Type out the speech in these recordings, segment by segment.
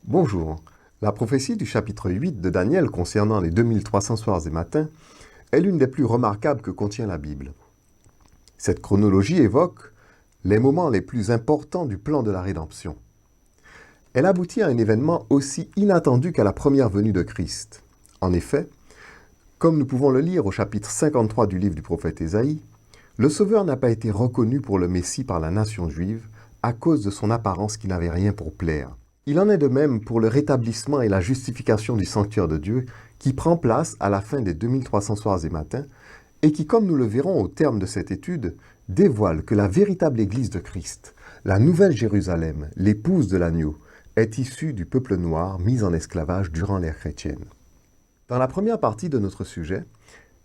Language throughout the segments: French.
Bonjour. La prophétie du chapitre 8 de Daniel concernant les 2300 soirs et matins est l'une des plus remarquables que contient la Bible. Cette chronologie évoque les moments les plus importants du plan de la rédemption. Elle aboutit à un événement aussi inattendu qu'à la première venue de Christ. En effet, comme nous pouvons le lire au chapitre 53 du livre du prophète Ésaïe, le Sauveur n'a pas été reconnu pour le Messie par la nation juive à cause de son apparence qui n'avait rien pour plaire. Il en est de même pour le rétablissement et la justification du sanctuaire de Dieu qui prend place à la fin des 2300 soirs et matins et qui, comme nous le verrons au terme de cette étude, dévoile que la véritable Église de Christ, la Nouvelle Jérusalem, l'épouse de l'agneau, est issue du peuple noir mis en esclavage durant l'ère chrétienne. Dans la première partie de notre sujet,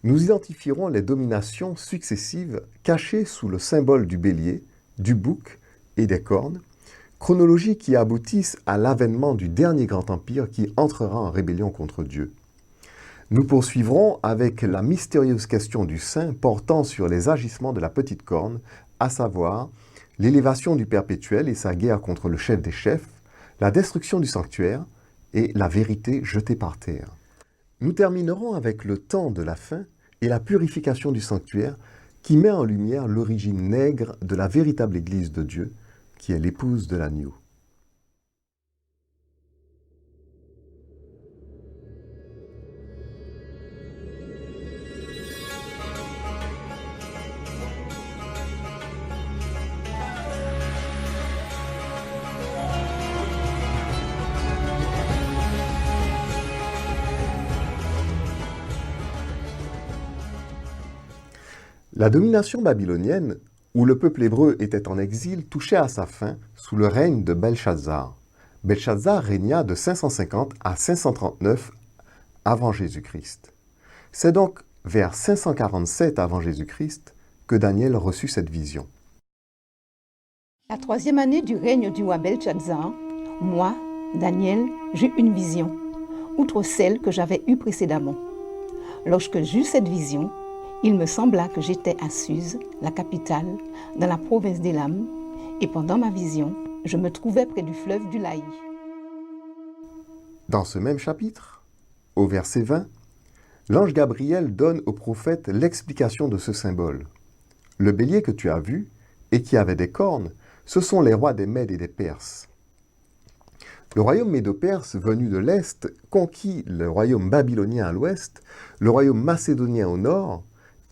nous identifierons les dominations successives cachées sous le symbole du bélier, du bouc et des cornes, chronologie qui aboutissent à l'avènement du dernier grand empire qui entrera en rébellion contre Dieu. Nous poursuivrons avec la mystérieuse question du saint portant sur les agissements de la petite corne, à savoir l'élévation du perpétuel et sa guerre contre le chef des chefs, la destruction du sanctuaire et la vérité jetée par terre. Nous terminerons avec le temps de la fin et la purification du sanctuaire qui met en lumière l'origine nègre de la véritable Église de Dieu, qui est l'épouse de l'agneau. La domination babylonienne, où le peuple hébreu était en exil, touchait à sa fin sous le règne de Belshazzar. Belshazzar régna de 550 à 539 avant Jésus-Christ. C'est donc vers 547 avant Jésus-Christ que Daniel reçut cette vision. La troisième année du règne du roi Belshazzar, moi, Daniel, j'eus une vision, outre celle que j'avais eue précédemment. Lorsque j'eus cette vision, il me sembla que j'étais à Suse, la capitale, dans la province d'Élam, et pendant ma vision, je me trouvais près du fleuve du Laï. Dans ce même chapitre, au verset 20, l'ange Gabriel donne au prophète l'explication de ce symbole. Le bélier que tu as vu, et qui avait des cornes, ce sont les rois des Mèdes et des Perses. Le royaume médo-perse venu de l'Est conquit le royaume babylonien à l'Ouest, le royaume macédonien au Nord,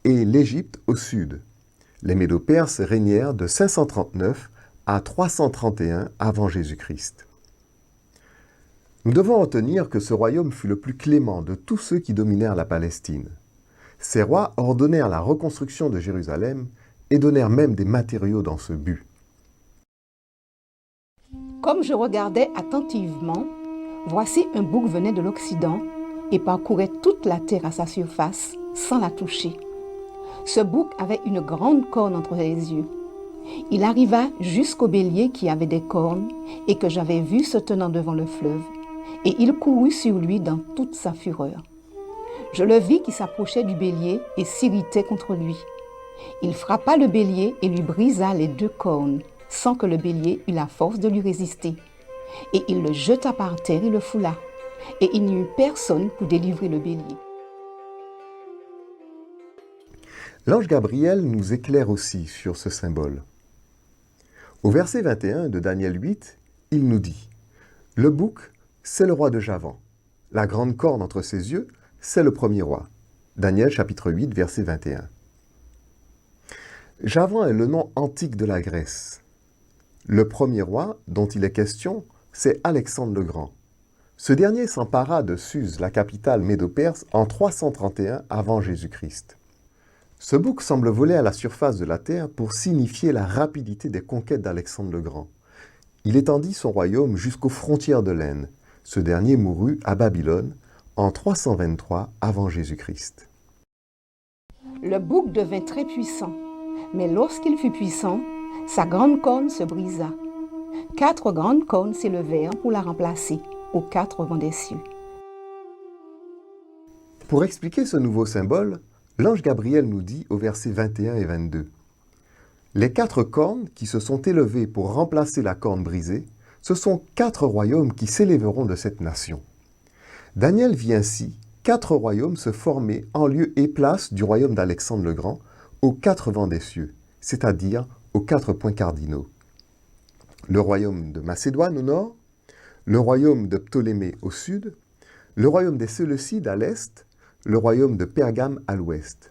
et l'Égypte au sud. Les Médo-Perses régnèrent de 539 à 331 avant Jésus-Christ. Nous devons retenir que ce royaume fut le plus clément de tous ceux qui dominèrent la Palestine. Ces rois ordonnèrent la reconstruction de Jérusalem et donnèrent même des matériaux dans ce but. Comme je regardais attentivement, voici un bouc venait de l'Occident et parcourait toute la terre à sa surface sans la toucher. Ce bouc avait une grande corne entre les yeux. Il arriva jusqu'au bélier qui avait des cornes et que j'avais vu se tenant devant le fleuve, et il courut sur lui dans toute sa fureur. Je le vis qui s'approchait du bélier et s'irritait contre lui. Il frappa le bélier et lui brisa les deux cornes, sans que le bélier eût la force de lui résister. Et il le jeta par terre et le foula, et il n'y eut personne pour délivrer le bélier. L'ange Gabriel nous éclaire aussi sur ce symbole. Au verset 21 de Daniel 8, il nous dit « Le bouc, c'est le roi de Javan. La grande corne entre ses yeux, c'est le premier roi. » Daniel chapitre 8, verset 21. Javan est le nom antique de la Grèce. Le premier roi dont il est question, c'est Alexandre le Grand. Ce dernier s'empara de Suse, la capitale médo-perse, en 331 avant Jésus-Christ. Ce bouc semble voler à la surface de la terre pour signifier la rapidité des conquêtes d'Alexandre le Grand. Il étendit son royaume jusqu'aux frontières de l'Inde. Ce dernier mourut à Babylone en 323 avant Jésus-Christ. Le bouc devint très puissant, mais lorsqu'il fut puissant, sa grande corne se brisa. 4 grandes cornes s'élevèrent pour la remplacer aux 4 vents des cieux. Pour expliquer ce nouveau symbole, l'ange Gabriel nous dit au verset 21 et 22 « Les 4 cornes qui se sont élevées pour remplacer la corne brisée ce sont 4 royaumes qui s'élèveront de cette nation. Daniel vit ainsi 4 royaumes se former en lieu et place du royaume d'Alexandre le Grand aux 4 vents des cieux, c'est-à-dire aux 4 points cardinaux. Le royaume de Macédoine au nord, le royaume de Ptolémée au sud, le royaume des Séleucides à l'est, le royaume de Pergame à l'ouest.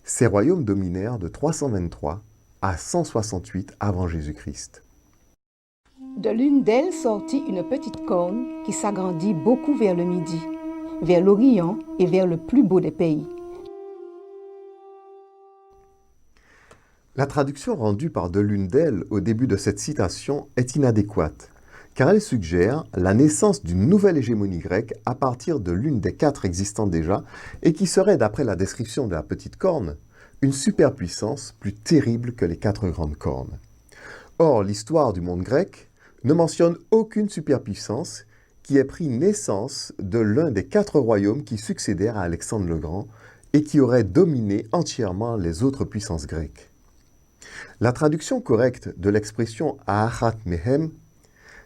Ces royaumes dominèrent de 323 à 168 avant Jésus-Christ. De l'une d'elles sortit une petite corne qui s'agrandit beaucoup vers le midi, vers l'Orient et vers le plus beau des pays. La traduction rendue par de l'une d'elles au début de cette citation est inadéquate, car elle suggère la naissance d'une nouvelle hégémonie grecque à partir de l'une des 4 existantes déjà, et qui serait, d'après la description de la petite corne, une superpuissance plus terrible que les 4 grandes cornes. Or, l'histoire du monde grec ne mentionne aucune superpuissance qui ait pris naissance de l'un des 4 royaumes qui succédèrent à Alexandre le Grand et qui aurait dominé entièrement les autres puissances grecques. La traduction correcte de l'expression Aachat Mehem,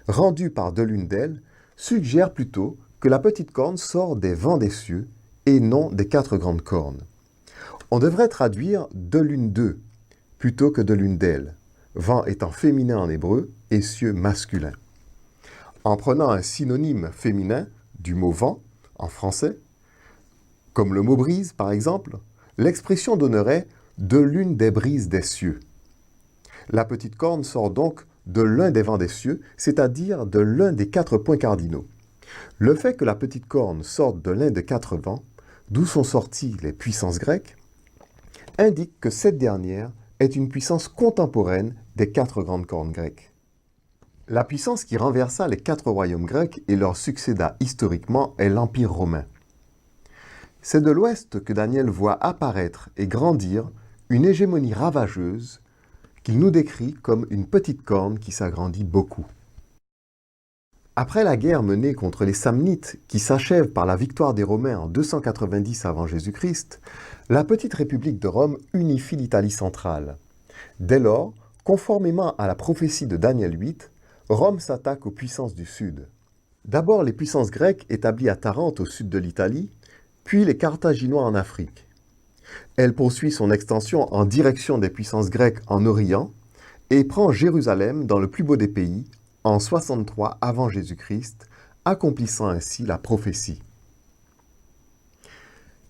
rendue par de l'une d'elles, suggère plutôt que la petite corne sort des vents des cieux et non des 4 grandes cornes. On devrait traduire de l'une d'eux plutôt que de l'une d'elles, vent étant féminin en hébreu et cieux masculin. En prenant un synonyme féminin du mot vent en français, comme le mot brise par exemple, l'expression donnerait de l'une des brises des cieux. La petite corne sort donc de l'un des vents des cieux, c'est-à-dire de l'un des 4 points cardinaux. Le fait que la petite corne sorte de l'un des 4 vents, d'où sont sorties les puissances grecques, indique que cette dernière est une puissance contemporaine des 4 grandes cornes grecques. La puissance qui renversa les 4 royaumes grecs et leur succéda historiquement est l'Empire romain. C'est de l'Ouest que Daniel voit apparaître et grandir une hégémonie ravageuse qu'il nous décrit comme une petite corne qui s'agrandit beaucoup. Après la guerre menée contre les Samnites, qui s'achève par la victoire des Romains en 290 avant Jésus-Christ, la petite République de Rome unifie l'Italie centrale. Dès lors, conformément à la prophétie de Daniel 8, Rome s'attaque aux puissances du sud. D'abord les puissances grecques établies à Tarente au sud de l'Italie, puis les Carthaginois en Afrique. Elle poursuit son extension en direction des puissances grecques en Orient et prend Jérusalem dans le plus beau des pays en 63 avant Jésus-Christ, accomplissant ainsi la prophétie.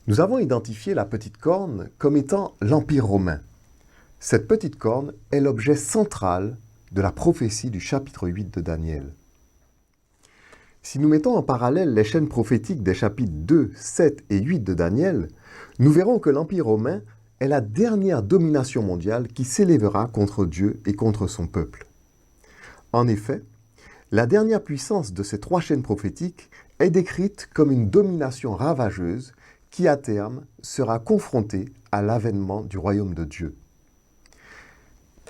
Nous avons identifié la petite corne comme étant l'Empire romain. Cette petite corne est l'objet central de la prophétie du chapitre 8 de Daniel. Si nous mettons en parallèle les chaînes prophétiques des chapitres 2, 7 et 8 de Daniel, nous verrons que l'Empire romain est la dernière domination mondiale qui s'élèvera contre Dieu et contre son peuple. En effet, la dernière puissance de ces 3 chaînes prophétiques est décrite comme une domination ravageuse qui, à terme, sera confrontée à l'avènement du royaume de Dieu.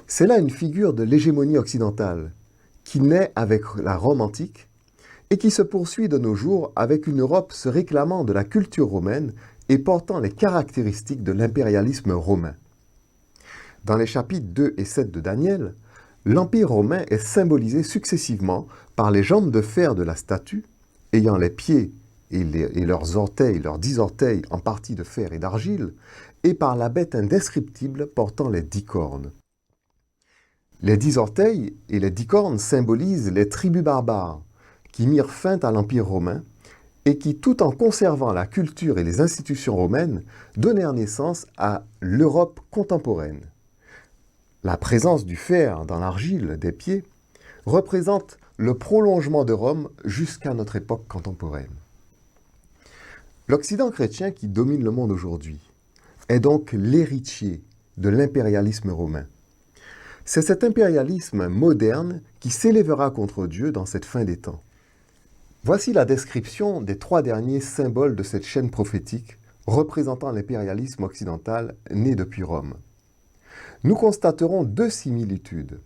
C'est là une figure de l'hégémonie occidentale qui naît avec la Rome antique et qui se poursuit de nos jours avec une Europe se réclamant de la culture romaine et portant les caractéristiques de l'impérialisme romain. Dans les chapitres 2 et 7 de Daniel, l'Empire romain est symbolisé successivement par les jambes de fer de la statue, ayant les pieds et leurs orteils, leurs 10 orteils en partie de fer et d'argile, et par la bête indescriptible portant les 10 cornes. Les 10 orteils et les 10 cornes symbolisent les tribus barbares qui mirent fin à l'Empire romain et qui, tout en conservant la culture et les institutions romaines, donnèrent naissance à l'Europe contemporaine. La présence du fer dans l'argile des pieds représente le prolongement de Rome jusqu'à notre époque contemporaine. L'Occident chrétien qui domine le monde aujourd'hui est donc l'héritier de l'impérialisme romain. C'est cet impérialisme moderne qui s'élèvera contre Dieu dans cette fin des temps. Voici la description des 3 derniers symboles de cette chaîne prophétique représentant l'impérialisme occidental né depuis Rome. Nous constaterons 2 similitudes.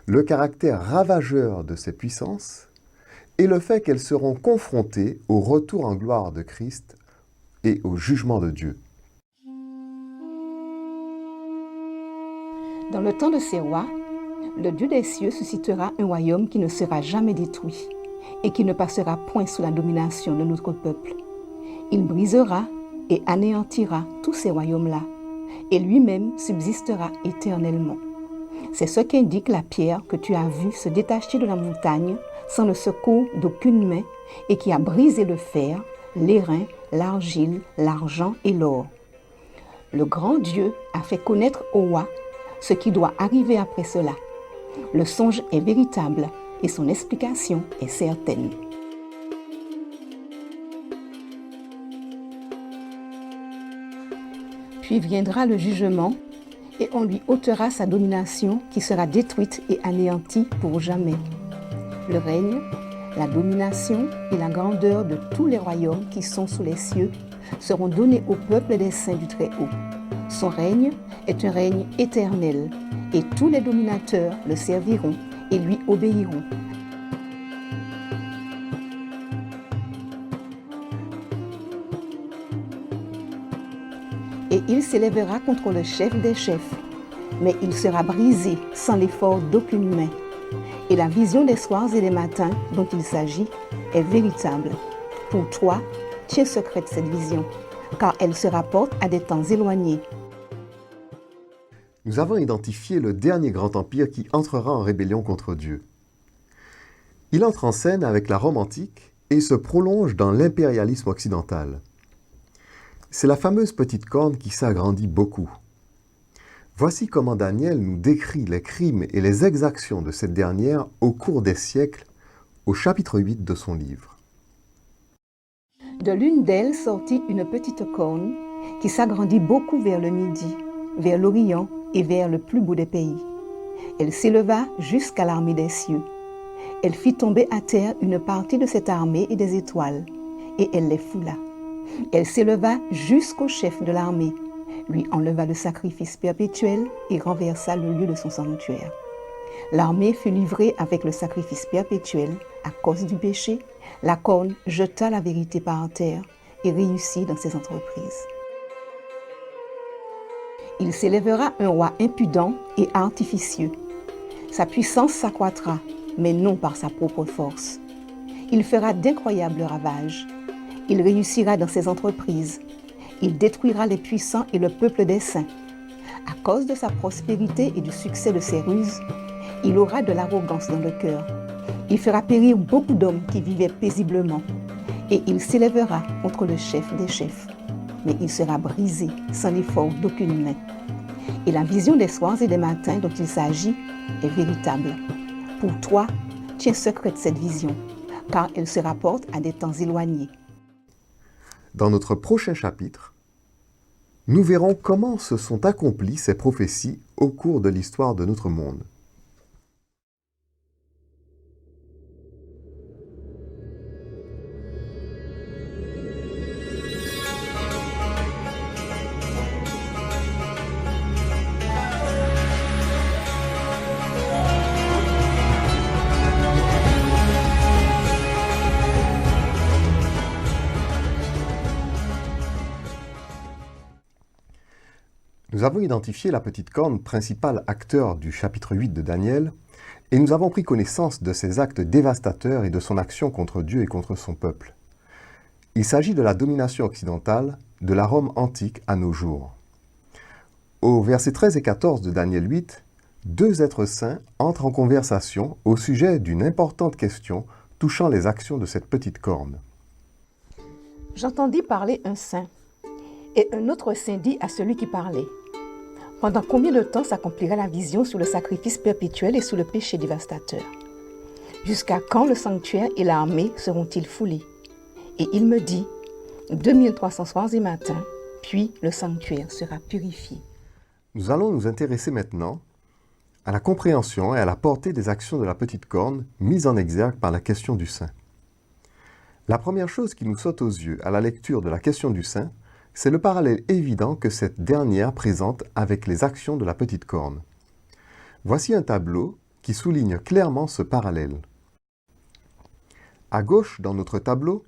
Le caractère ravageur de ces puissances et le fait qu'elles seront confrontées au retour en gloire de Christ et au jugement de Dieu. Dans le temps de ces rois, Le Dieu des cieux suscitera un royaume qui ne sera jamais détruit et qui ne passera point sous la domination de notre peuple. Il brisera et anéantira tous ces royaumes-là, et lui-même subsistera éternellement. C'est ce qu'indique la pierre que tu as vue se détacher de la montagne sans le secours d'aucune main et qui a brisé le fer, l'airain, l'argile, l'argent et l'or. Le grand Dieu a fait connaître au roi ce qui doit arriver après cela. Le songe est véritable et son explication est certaine. Puis viendra le jugement et on lui ôtera sa domination qui sera détruite et anéantie pour jamais. Le règne, la domination et la grandeur de tous les royaumes qui sont sous les cieux seront donnés au peuple des saints du Très-Haut. Son règne est un règne éternel et tous les dominateurs le serviront et lui obéiront. Et il s'élèvera contre le chef des chefs, mais il sera brisé sans l'effort d'aucune main. Et la vision des soirs et des matins dont il s'agit est véritable. Pour toi, tiens secrète cette vision, car elle se rapporte à des temps éloignés. Nous avons identifié le dernier grand empire qui entrera en rébellion contre Dieu. Il entre en scène avec la Rome antique et se prolonge dans l'impérialisme occidental. C'est la fameuse petite corne qui s'agrandit beaucoup. Voici comment Daniel nous décrit les crimes et les exactions de cette dernière au cours des siècles, au chapitre 8 de son livre. De l'une d'elles sortit une petite corne qui s'agrandit beaucoup vers le midi, vers l'Orient et vers le plus beau des pays. Elle s'éleva jusqu'à l'armée des cieux. Elle fit tomber à terre une partie de cette armée et des étoiles, et elle les foula. Elle s'éleva jusqu'au chef de l'armée, lui enleva le sacrifice perpétuel et renversa le lieu de son sanctuaire. L'armée fut livrée avec le sacrifice perpétuel à cause du péché. La corne jeta la vérité par terre et réussit dans ses entreprises. Il s'élèvera un roi impudent et artificieux. Sa puissance s'accroîtra, mais non par sa propre force. Il fera d'incroyables ravages. Il réussira dans ses entreprises. Il détruira les puissants et le peuple des saints. À cause de sa prospérité et du succès de ses ruses, il aura de l'arrogance dans le cœur. Il fera périr beaucoup d'hommes qui vivaient paisiblement. Et il s'élèvera contre le chef des chefs. Mais il sera brisé sans l'effort d'aucune main. Et la vision des soirs et des matins dont il s'agit est véritable. Pour toi, tiens secrète cette vision, car elle se rapporte à des temps éloignés. Dans notre prochain chapitre, nous verrons comment se sont accomplies ces prophéties au cours de l'histoire de notre monde. Nous avons identifié la petite corne, principal acteur du chapitre 8 de Daniel, et nous avons pris connaissance de ses actes dévastateurs et de son action contre Dieu et contre son peuple. Il s'agit de la domination occidentale de la Rome antique à nos jours. Au versets 13 et 14 de Daniel 8, deux êtres saints entrent en conversation au sujet d'une importante question touchant les actions de cette petite corne. J'entendis parler un saint, et un autre saint dit à celui qui parlait: pendant combien de temps s'accomplira la vision sur le sacrifice perpétuel et sur le péché dévastateur? Jusqu'à quand le sanctuaire et l'armée seront-ils foulés? Et il me dit: 2300 soirs et matins, puis le sanctuaire sera purifié. Nous allons nous intéresser maintenant à la compréhension et à la portée des actions de la petite corne mises en exergue par la question du saint. La première chose qui nous saute aux yeux à la lecture de la question du saint, c'est le parallèle évident que cette dernière présente avec les actions de la petite corne. Voici un tableau qui souligne clairement ce parallèle. À gauche, dans notre tableau,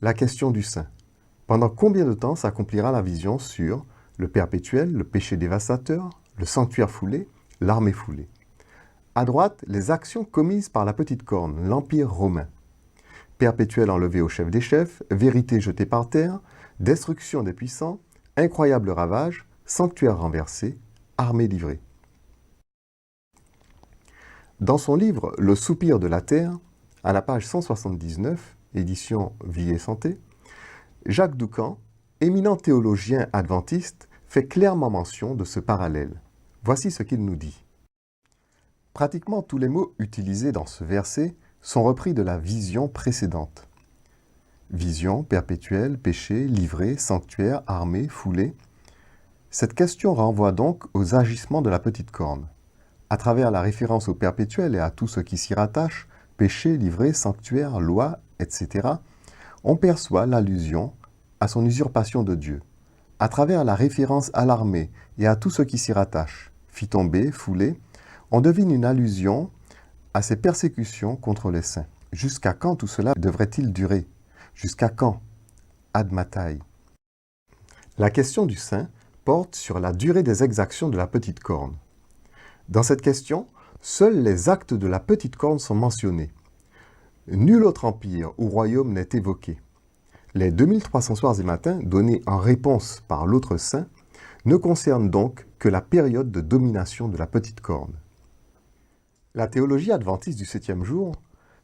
la question du saint. Pendant combien de temps s'accomplira la vision sur le perpétuel, le péché dévastateur, le sanctuaire foulé, l'armée foulée? À droite, les actions commises par la petite corne, l'Empire romain. Perpétuel enlevé au chef des chefs, vérité jetée par terre, destruction des puissants, incroyable ravage, sanctuaire renversé, armée livrée. Dans son livre « Le soupir de la terre », à la page 179, édition Vie et Santé, Jacques Doucan, éminent théologien adventiste, fait clairement mention de ce parallèle. Voici ce qu'il nous dit. Pratiquement tous les mots utilisés dans ce verset sont repris de la vision précédente. Vision, perpétuelle, péché, livré, sanctuaire, armée, foulée. Cette question renvoie donc aux agissements de la petite corne. À travers la référence au perpétuel et à tout ce qui s'y rattache, péché, livré, sanctuaire, loi, etc., on perçoit l'allusion à son usurpation de Dieu. À travers la référence à l'armée et à tout ce qui s'y rattache, fit tomber, foulée, on devine une allusion à ces persécutions contre les saints. Jusqu'à quand tout cela devrait-il durer? Jusqu'à quand? Ad matai. La question du saint porte sur la durée des exactions de la petite corne. Dans cette question, seuls les actes de la petite corne sont mentionnés. Nul autre empire ou royaume n'est évoqué. Les 2300 soirs et matins donnés en réponse par l'autre saint ne concernent donc que la période de domination de la petite corne. La théologie adventiste du 7e jour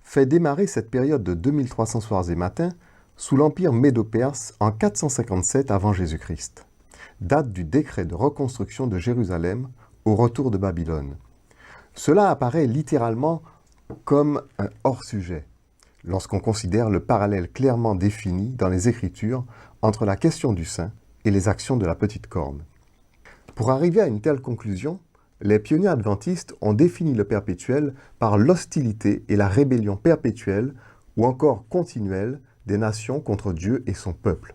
fait démarrer cette période de 2300 soirs et matins sous l'empire médo-perse en 457 avant Jésus-Christ, date du décret de reconstruction de Jérusalem au retour de Babylone. Cela apparaît littéralement comme un hors-sujet, lorsqu'on considère le parallèle clairement défini dans les Écritures entre la question du saint et les actions de la petite corne. Pour arriver à une telle conclusion, les pionniers adventistes ont défini le perpétuel par l'hostilité et la rébellion perpétuelle ou encore continuelle des nations contre Dieu et son peuple.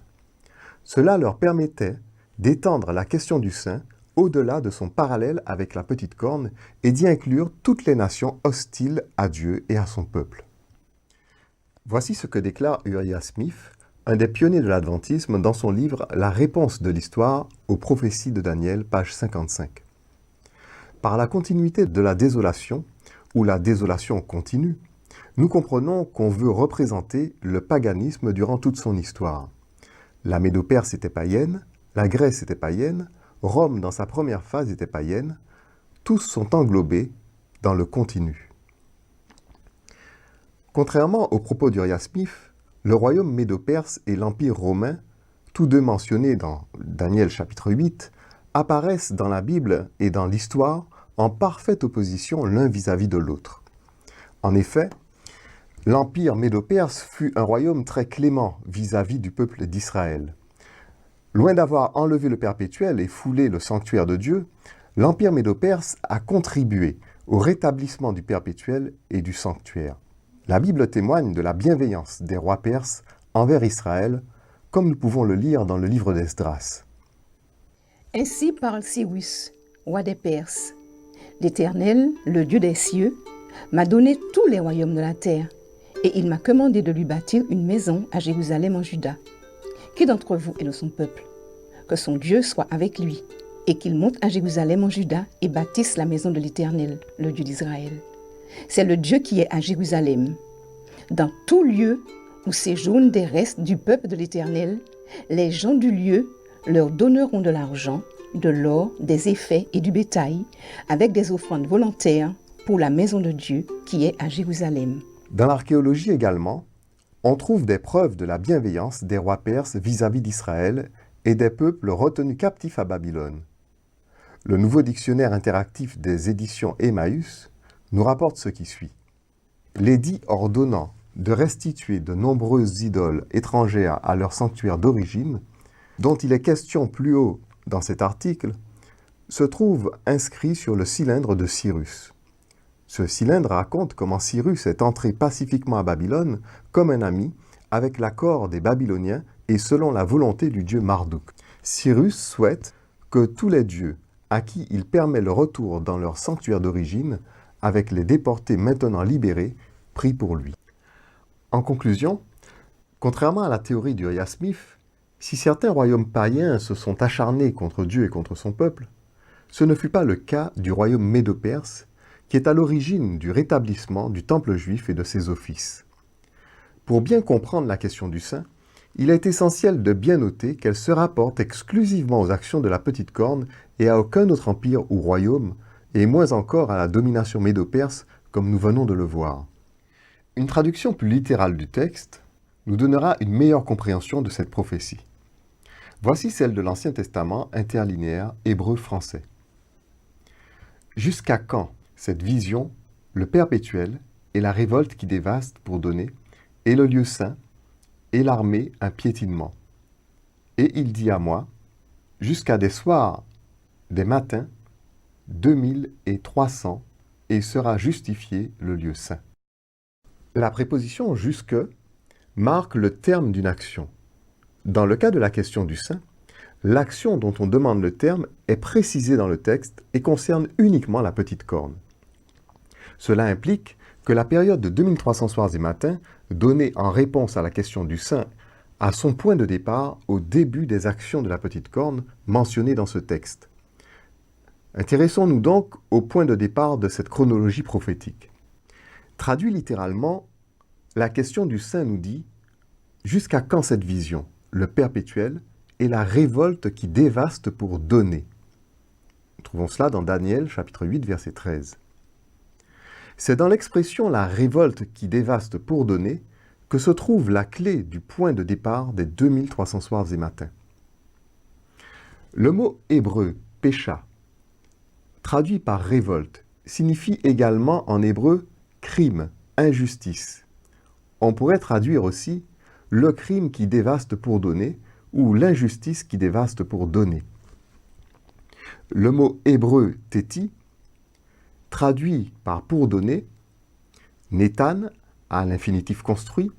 Cela leur permettait d'étendre la question du saint au-delà de son parallèle avec la petite corne et d'y inclure toutes les nations hostiles à Dieu et à son peuple. Voici ce que déclare Uriah Smith, un des pionniers de l'adventisme, dans son livre « La réponse de l'histoire aux prophéties de Daniel », page 55. Par la continuité de la désolation, ou la désolation continue, nous comprenons qu'on veut représenter le paganisme durant toute son histoire. La Médo-Perse était païenne, la Grèce était païenne, Rome dans sa première phase était païenne, tous sont englobés dans le continu. Contrairement aux propos d'Uriah Smith, le royaume médo-perse et l'empire romain, tous deux mentionnés dans Daniel chapitre 8, apparaissent dans la Bible et dans l'histoire en parfaite opposition l'un vis-à-vis de l'autre. En effet, l'empire médo-perse fut un royaume très clément vis-à-vis du peuple d'Israël. Loin d'avoir enlevé le perpétuel et foulé le sanctuaire de Dieu, l'empire médo-perse a contribué au rétablissement du perpétuel et du sanctuaire. La Bible témoigne de la bienveillance des rois perses envers Israël, comme nous pouvons le lire dans le livre d'Esdras. Ainsi parle Cyrus, roi des Perses. L'Éternel, le Dieu des cieux, m'a donné tous les royaumes de la terre, et il m'a commandé de lui bâtir une maison à Jérusalem en Juda. Qui d'entre vous est de son peuple? Que son Dieu soit avec lui, et qu'il monte à Jérusalem en Juda et bâtisse la maison de l'Éternel, le Dieu d'Israël. C'est le Dieu qui est à Jérusalem. Dans tout lieu où séjournent des restes du peuple de l'Éternel, les gens du lieu leur donneront de l'argent, de l'or, des effets et du bétail, avec des offrandes volontaires pour la maison de Dieu qui est à Jérusalem. Dans l'archéologie également, on trouve des preuves de la bienveillance des rois perses vis-à-vis d'Israël et des peuples retenus captifs à Babylone. Le nouveau dictionnaire interactif des éditions Emmaüs nous rapporte ce qui suit. L'édit ordonnant de restituer de nombreuses idoles étrangères à leur sanctuaire d'origine, dont il est question plus haut dans cet article, se trouve inscrit sur le cylindre de Cyrus. Ce cylindre raconte comment Cyrus est entré pacifiquement à Babylone comme un ami, avec l'accord des Babyloniens et selon la volonté du dieu Marduk. Cyrus souhaite que tous les dieux à qui il permet le retour dans leur sanctuaire d'origine, avec les déportés maintenant libérés, prient pour lui. En conclusion, contrairement à la théorie d'Uriah Smith, si certains royaumes païens se sont acharnés contre Dieu et contre son peuple, ce ne fut pas le cas du royaume médo-perse, qui est à l'origine du rétablissement du temple juif et de ses offices. Pour bien comprendre la question du saint, il est essentiel de bien noter qu'elle se rapporte exclusivement aux actions de la petite corne et à aucun autre empire ou royaume, et moins encore à la domination médo-perse, comme nous venons de le voir. Une traduction plus littérale du texte nous donnera une meilleure compréhension de cette prophétie. Voici celle de l'Ancien Testament interlinéaire hébreu-français. Jusqu'à quand cette vision, le perpétuel et la révolte qui dévaste pour donner, et le lieu saint, et l'armée un piétinement. Et il dit à moi, jusqu'à des soirs, des matins, 2300, et sera justifié le lieu saint. La préposition « jusque » marque le terme d'une action. Dans le cas de la question du saint, l'action dont on demande le terme est précisée dans le texte et concerne uniquement la petite corne. Cela implique que la période de 2300 soirs et matins, donnée en réponse à la question du saint, a son point de départ au début des actions de la petite corne mentionnées dans ce texte. Intéressons-nous donc au point de départ de cette chronologie prophétique. Traduit littéralement, la question du saint nous dit « Jusqu'à quand cette vision, le perpétuel, et la révolte qui dévaste pour donner ?» Nous trouvons cela dans Daniel, chapitre 8, verset 13. C'est dans l'expression « la révolte qui dévaste pour donner » que se trouve la clé du point de départ des 2300 soirs et matins. Le mot hébreu « pécha », traduit par révolte, signifie également en hébreu crime, injustice. On pourrait traduire aussi le crime qui dévaste pour donner ou l'injustice qui dévaste pour donner. Le mot hébreu téti, traduit par pour donner, nétan, à l'infinitif construit,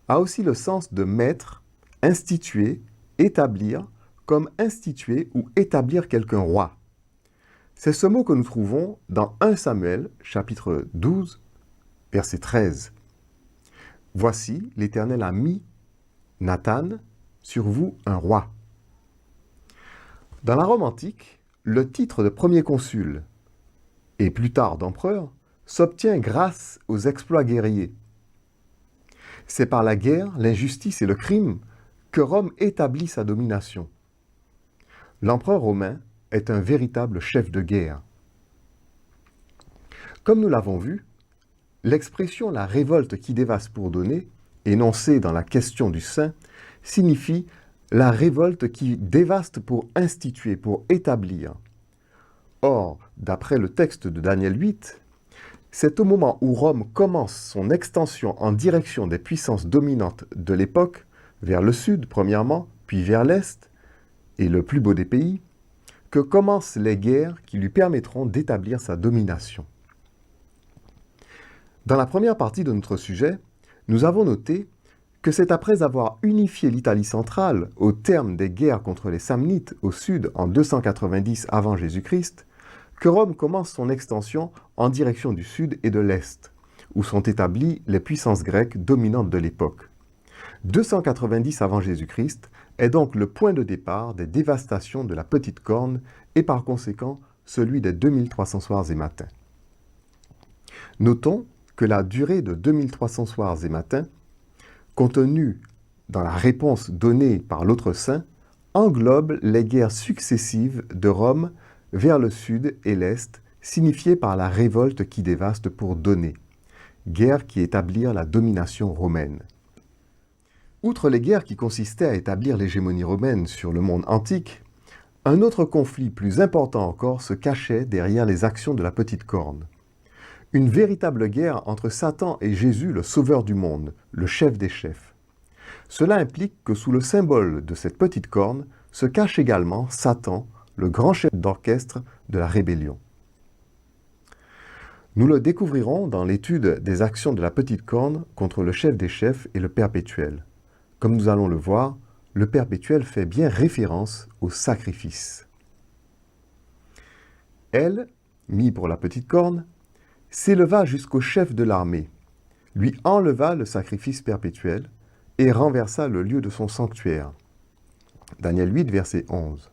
a aussi le sens de mettre, instituer, établir, comme instituer ou établir quelqu'un roi. C'est ce mot que nous trouvons dans 1 Samuel, chapitre 12, verset 13. « Voici, l'Éternel a mis, Nathan, sur vous un roi. » Dans la Rome antique, le titre de premier consul, et plus tard d'empereur, s'obtient grâce aux exploits guerriers. C'est par la guerre, l'injustice et le crime que Rome établit sa domination. L'empereur romain est un véritable chef de guerre. Comme nous l'avons vu, l'expression « la révolte qui dévaste pour donner », énoncée dans la question du saint, signifie la révolte qui dévaste pour instituer, pour établir. Or, d'après le texte de Daniel 8, c'est au moment où Rome commence son extension en direction des puissances dominantes de l'époque, vers le sud premièrement, puis vers l'est, et le plus beau des pays, que commencent les guerres qui lui permettront d'établir sa domination. Dans la première partie de notre sujet, nous avons noté que c'est après avoir unifié l'Italie centrale au terme des guerres contre les Samnites au sud en 290 avant Jésus-Christ, que Rome commence son extension en direction du sud et de l'est, où sont établies les puissances grecques dominantes de l'époque. 290 avant Jésus-Christ est donc le point de départ des dévastations de la petite corne et par conséquent celui des 2300 soirs et matins. Notons que la durée de 2300 soirs et matins, contenue dans la réponse donnée par l'autre saint, englobe les guerres successives de Rome vers le sud et l'est, signifiées par la révolte qui dévaste pour donner, guerres qui établirent la domination romaine. Outre les guerres qui consistaient à établir l'hégémonie romaine sur le monde antique, un autre conflit plus important encore se cachait derrière les actions de la petite corne. Une véritable guerre entre Satan et Jésus, le sauveur du monde, le chef des chefs. Cela implique que sous le symbole de cette petite corne se cache également Satan, le grand chef d'orchestre de la rébellion. Nous le découvrirons dans l'étude des actions de la petite corne contre le chef des chefs et le perpétuel. Comme nous allons le voir, le perpétuel fait bien référence au sacrifice. Elle, mis pour la petite corne, s'éleva jusqu'au chef de l'armée, lui enleva le sacrifice perpétuel et renversa le lieu de son sanctuaire. Daniel 8, verset 11.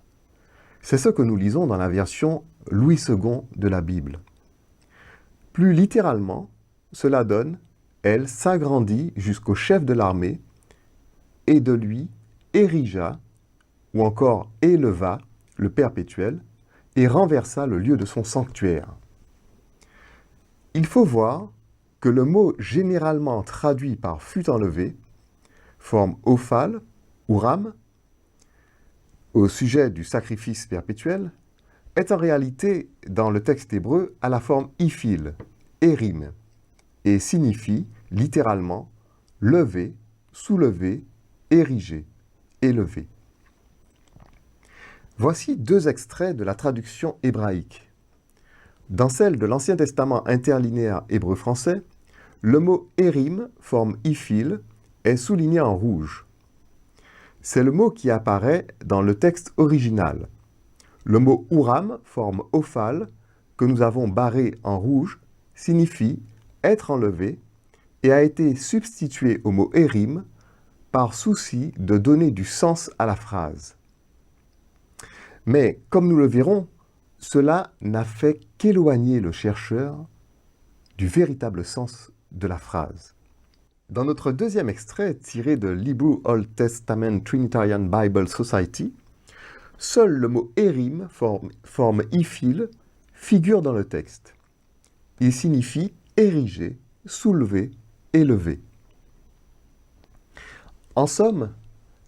C'est ce que nous lisons dans la version Louis II de la Bible. Plus littéralement, cela donne « Elle s'agrandit jusqu'au chef de l'armée et de lui érigea » ou encore « éleva » le perpétuel et renversa le lieu de son sanctuaire. Il faut voir que le mot généralement traduit par « fut enlevé » forme ophale ou rame au sujet du sacrifice perpétuel est en réalité, dans le texte hébreu, à la forme iphil, érim, et signifie littéralement lever, soulever, ériger, élever. Voici deux extraits de la traduction hébraïque. Dans celle de l'Ancien Testament interlinéaire hébreu-français, le mot érim, forme iphil, est souligné en rouge. C'est le mot qui apparaît dans le texte original. Le mot Uram, forme ophale, que nous avons barré en rouge, signifie être enlevé et a été substitué au mot érim par souci de donner du sens à la phrase. Mais, comme nous le verrons, cela n'a fait qu'éloigner le chercheur du véritable sens de la phrase. Dans notre deuxième extrait, tiré de l'Hebrew Old Testament Trinitarian Bible Society, seul le mot érim, forme iphil, figure dans le texte. Il signifie ériger, soulever, élever. En somme,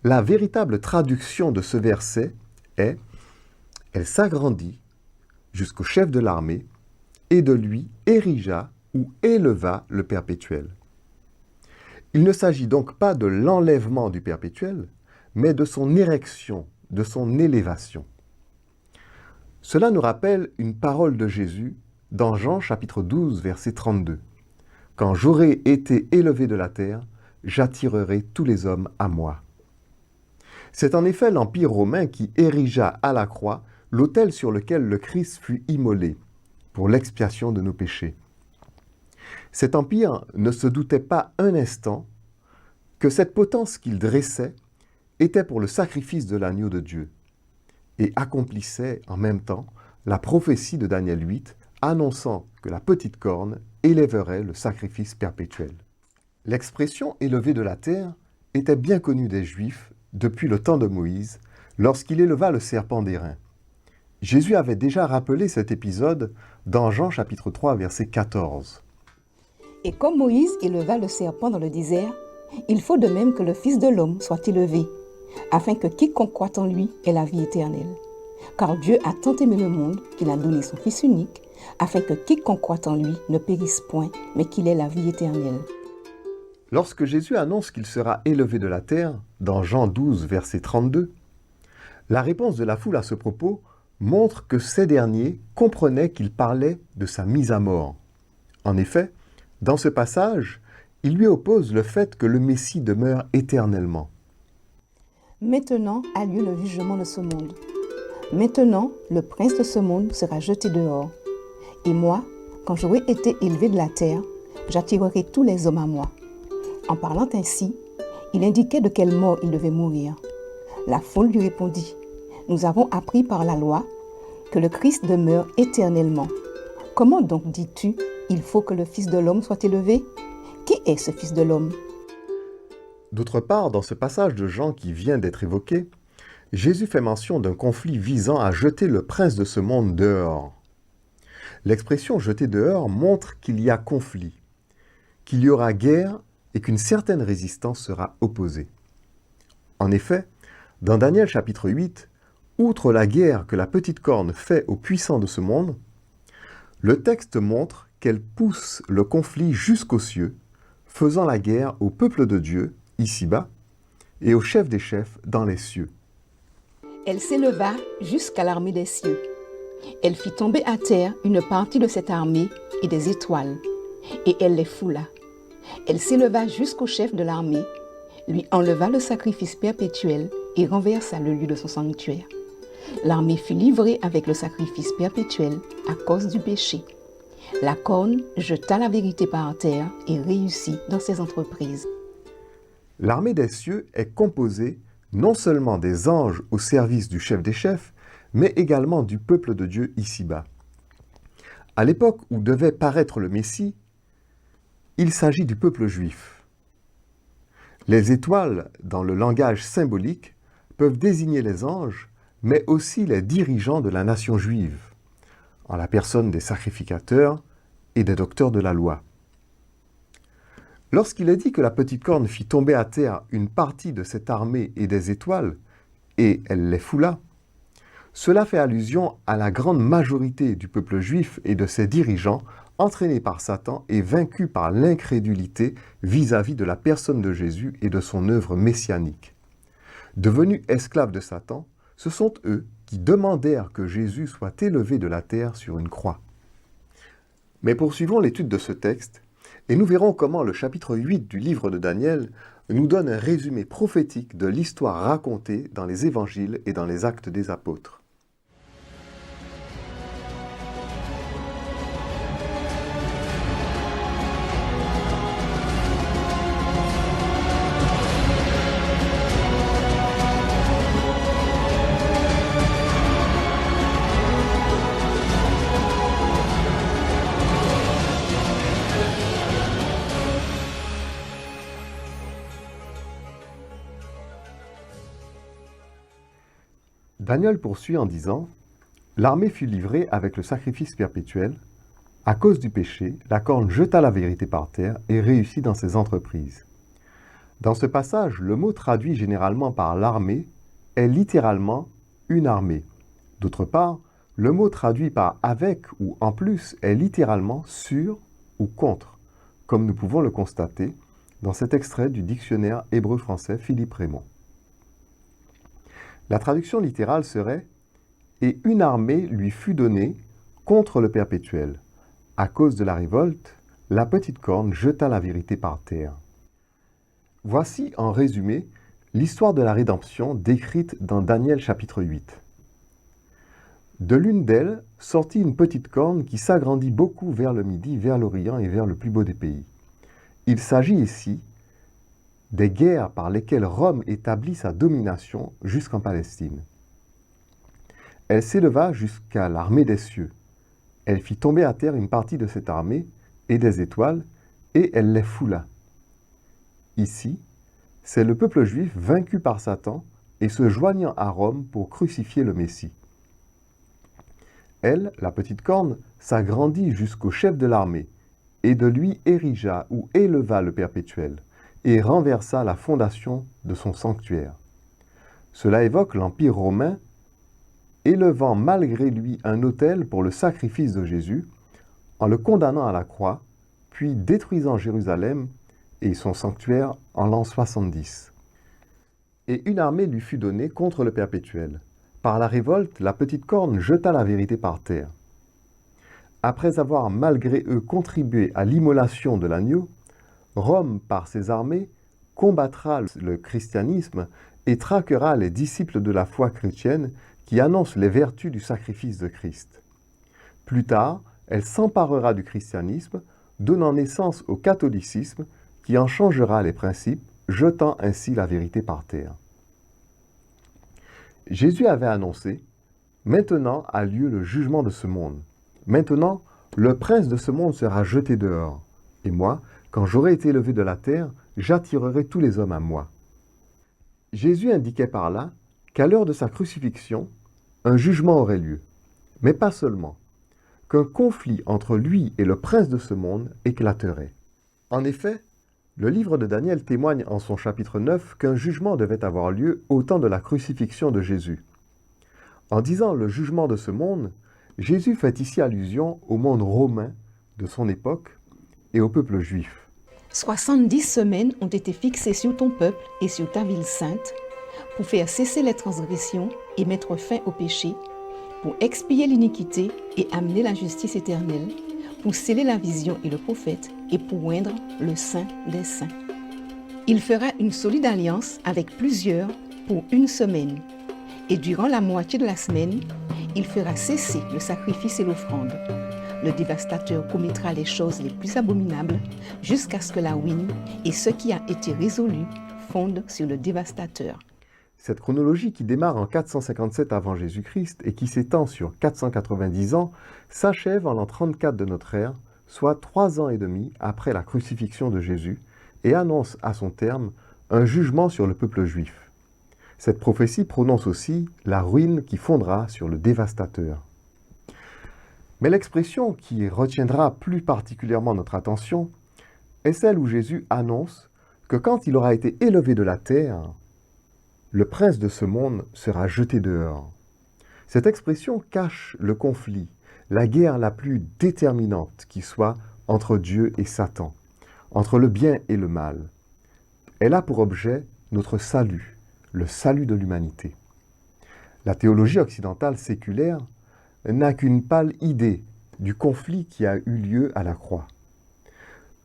la véritable traduction de ce verset est « Elle s'agrandit jusqu'au chef de l'armée et de lui érigea ou éleva le perpétuel ». Il ne s'agit donc pas de l'enlèvement du perpétuel, mais de son érection, de son élévation. Cela nous rappelle une parole de Jésus dans Jean chapitre 12, verset 32. « Quand j'aurai été élevé de la terre, j'attirerai tous les hommes à moi. » C'est en effet l'Empire romain qui érigea à la croix l'autel sur lequel le Christ fut immolé pour l'expiation de nos péchés. Cet empire ne se doutait pas un instant que cette potence qu'il dressait était pour le sacrifice de l'agneau de Dieu et accomplissait en même temps la prophétie de Daniel 8 annonçant que la petite corne élèverait le sacrifice perpétuel. L'expression « élevé de la terre » était bien connue des Juifs depuis le temps de Moïse lorsqu'il éleva le serpent d'airain. Jésus avait déjà rappelé cet épisode dans Jean chapitre 3 verset 14. Et comme Moïse éleva le serpent dans le désert, il faut de même que le Fils de l'homme soit élevé, afin que quiconque croit en lui ait la vie éternelle. Car Dieu a tant aimé le monde qu'il a donné son Fils unique, afin que quiconque croit en lui ne périsse point, mais qu'il ait la vie éternelle. Lorsque Jésus annonce qu'il sera élevé de la terre, dans Jean 12, verset 32, la réponse de la foule à ce propos montre que ces derniers comprenaient qu'il parlait de sa mise à mort. En effet, dans ce passage, il lui oppose le fait que le Messie demeure éternellement. Maintenant a lieu le jugement de ce monde. Maintenant, le prince de ce monde sera jeté dehors. Et moi, quand j'aurai été élevé de la terre, j'attirerai tous les hommes à moi. En parlant ainsi, il indiquait de quelle mort il devait mourir. La foule lui répondit, « Nous avons appris par la loi que le Christ demeure éternellement. Comment donc dis-tu, il faut que le Fils de l'homme soit élevé? Qui est ce Fils de l'homme » D'autre part, dans ce passage de Jean qui vient d'être évoqué, Jésus fait mention d'un conflit visant à jeter le prince de ce monde dehors. L'expression « jeter dehors » montre qu'il y a conflit, qu'il y aura guerre et qu'une certaine résistance sera opposée. En effet, dans Daniel chapitre 8, outre la guerre que la petite corne fait aux puissants de ce monde, le texte montre qu'elle pousse le conflit jusqu'aux cieux, faisant la guerre au peuple de Dieu, ici-bas, et au chef des chefs dans les cieux. Elle s'éleva jusqu'à l'armée des cieux. Elle fit tomber à terre une partie de cette armée et des étoiles, et elle les foula. Elle s'éleva jusqu'au chef de l'armée, lui enleva le sacrifice perpétuel et renversa le lieu de son sanctuaire. L'armée fut livrée avec le sacrifice perpétuel à cause du péché. La corne jeta la vérité par terre et réussit dans ses entreprises. L'armée des cieux est composée non seulement des anges au service du chef des chefs, mais également du peuple de Dieu ici-bas. À l'époque où devait paraître le Messie, il s'agit du peuple juif. Les étoiles, dans le langage symbolique, peuvent désigner les anges, mais aussi les dirigeants de la nation juive, en la personne des sacrificateurs et des docteurs de la loi. Lorsqu'il est dit que la petite corne fit tomber à terre une partie de cette armée et des étoiles, et elle les foula, cela fait allusion à la grande majorité du peuple juif et de ses dirigeants entraînés par Satan et vaincus par l'incrédulité vis-à-vis de la personne de Jésus et de son œuvre messianique. Devenus esclaves de Satan, ce sont eux qui demandèrent que Jésus soit élevé de la terre sur une croix. Mais poursuivons l'étude de ce texte, et nous verrons comment le chapitre 8 du livre de Daniel nous donne un résumé prophétique de l'histoire racontée dans les évangiles et dans les actes des apôtres. Daniel poursuit en disant « L'armée fut livrée avec le sacrifice perpétuel. À cause du péché, la corne jeta la vérité par terre et réussit dans ses entreprises. » Dans ce passage, le mot traduit généralement par l'armée est littéralement une armée. D'autre part, le mot traduit par avec ou en plus est littéralement sur ou contre, comme nous pouvons le constater dans cet extrait du dictionnaire hébreu-français Philippe Raymond. La traduction littérale serait « Et une armée lui fut donnée contre le perpétuel. À cause de la révolte, la petite corne jeta la vérité par terre. » Voici en résumé l'histoire de la rédemption décrite dans Daniel chapitre 8. De l'une d'elles sortit une petite corne qui s'agrandit beaucoup vers le midi, vers l'Orient et vers le plus beau des pays. Il s'agit ici des guerres par lesquelles Rome établit sa domination jusqu'en Palestine. Elle s'éleva jusqu'à l'armée des cieux. Elle fit tomber à terre une partie de cette armée et des étoiles, et elle les foula. Ici, c'est le peuple juif vaincu par Satan et se joignant à Rome pour crucifier le Messie. Elle, la petite corne, s'agrandit jusqu'au chef de l'armée, et de lui érigea ou éleva le perpétuel, et renversa la fondation de son sanctuaire. Cela évoque l'Empire romain, élevant malgré lui un autel pour le sacrifice de Jésus, en le condamnant à la croix, puis détruisant Jérusalem et son sanctuaire en l'an 70. Et une armée lui fut donnée contre le perpétuel. Par la révolte, la petite corne jeta la vérité par terre. Après avoir malgré eux contribué à l'immolation de l'agneau, Rome, par ses armées, combattra le christianisme et traquera les disciples de la foi chrétienne qui annoncent les vertus du sacrifice de Christ. Plus tard, elle s'emparera du christianisme, donnant naissance au catholicisme qui en changera les principes, jetant ainsi la vérité par terre. Jésus avait annoncé « Maintenant a lieu le jugement de ce monde. Maintenant, le prince de ce monde sera jeté dehors. Et moi, quand j'aurai été élevé de la terre, j'attirerai tous les hommes à moi. » Jésus indiquait par là qu'à l'heure de sa crucifixion, un jugement aurait lieu. Mais pas seulement, qu'un conflit entre lui et le prince de ce monde éclaterait. En effet, le livre de Daniel témoigne en son chapitre 9 qu'un jugement devait avoir lieu au temps de la crucifixion de Jésus. En disant le jugement de ce monde, Jésus fait ici allusion au monde romain de son époque et au peuple juif. 70 semaines ont été fixées sur ton peuple et sur ta ville sainte pour faire cesser les transgressions et mettre fin au péché, pour expier l'iniquité et amener la justice éternelle, pour sceller la vision et le prophète et pour oindre le saint des saints. Il fera une solide alliance avec plusieurs pour une semaine. Et durant la moitié de la semaine, il fera cesser le sacrifice et l'offrande. Le dévastateur commettra les choses les plus abominables jusqu'à ce que la ruine et ce qui a été résolu fondent sur le dévastateur. Cette chronologie qui démarre en 457 avant Jésus-Christ et qui s'étend sur 490 ans s'achève en l'an 34 de notre ère, soit 3 ans et demi après la crucifixion de Jésus, et annonce à son terme un jugement sur le peuple juif. Cette prophétie prononce aussi la ruine qui fondera sur le dévastateur. Mais l'expression qui retiendra plus particulièrement notre attention est celle où Jésus annonce que quand il aura été élevé de la terre, le prince de ce monde sera jeté dehors. Cette expression cache le conflit, la guerre la plus déterminante qui soit entre Dieu et Satan, entre le bien et le mal. Elle a pour objet notre salut, le salut de l'humanité. La théologie occidentale séculaire n'a qu'une pâle idée du conflit qui a eu lieu à la croix.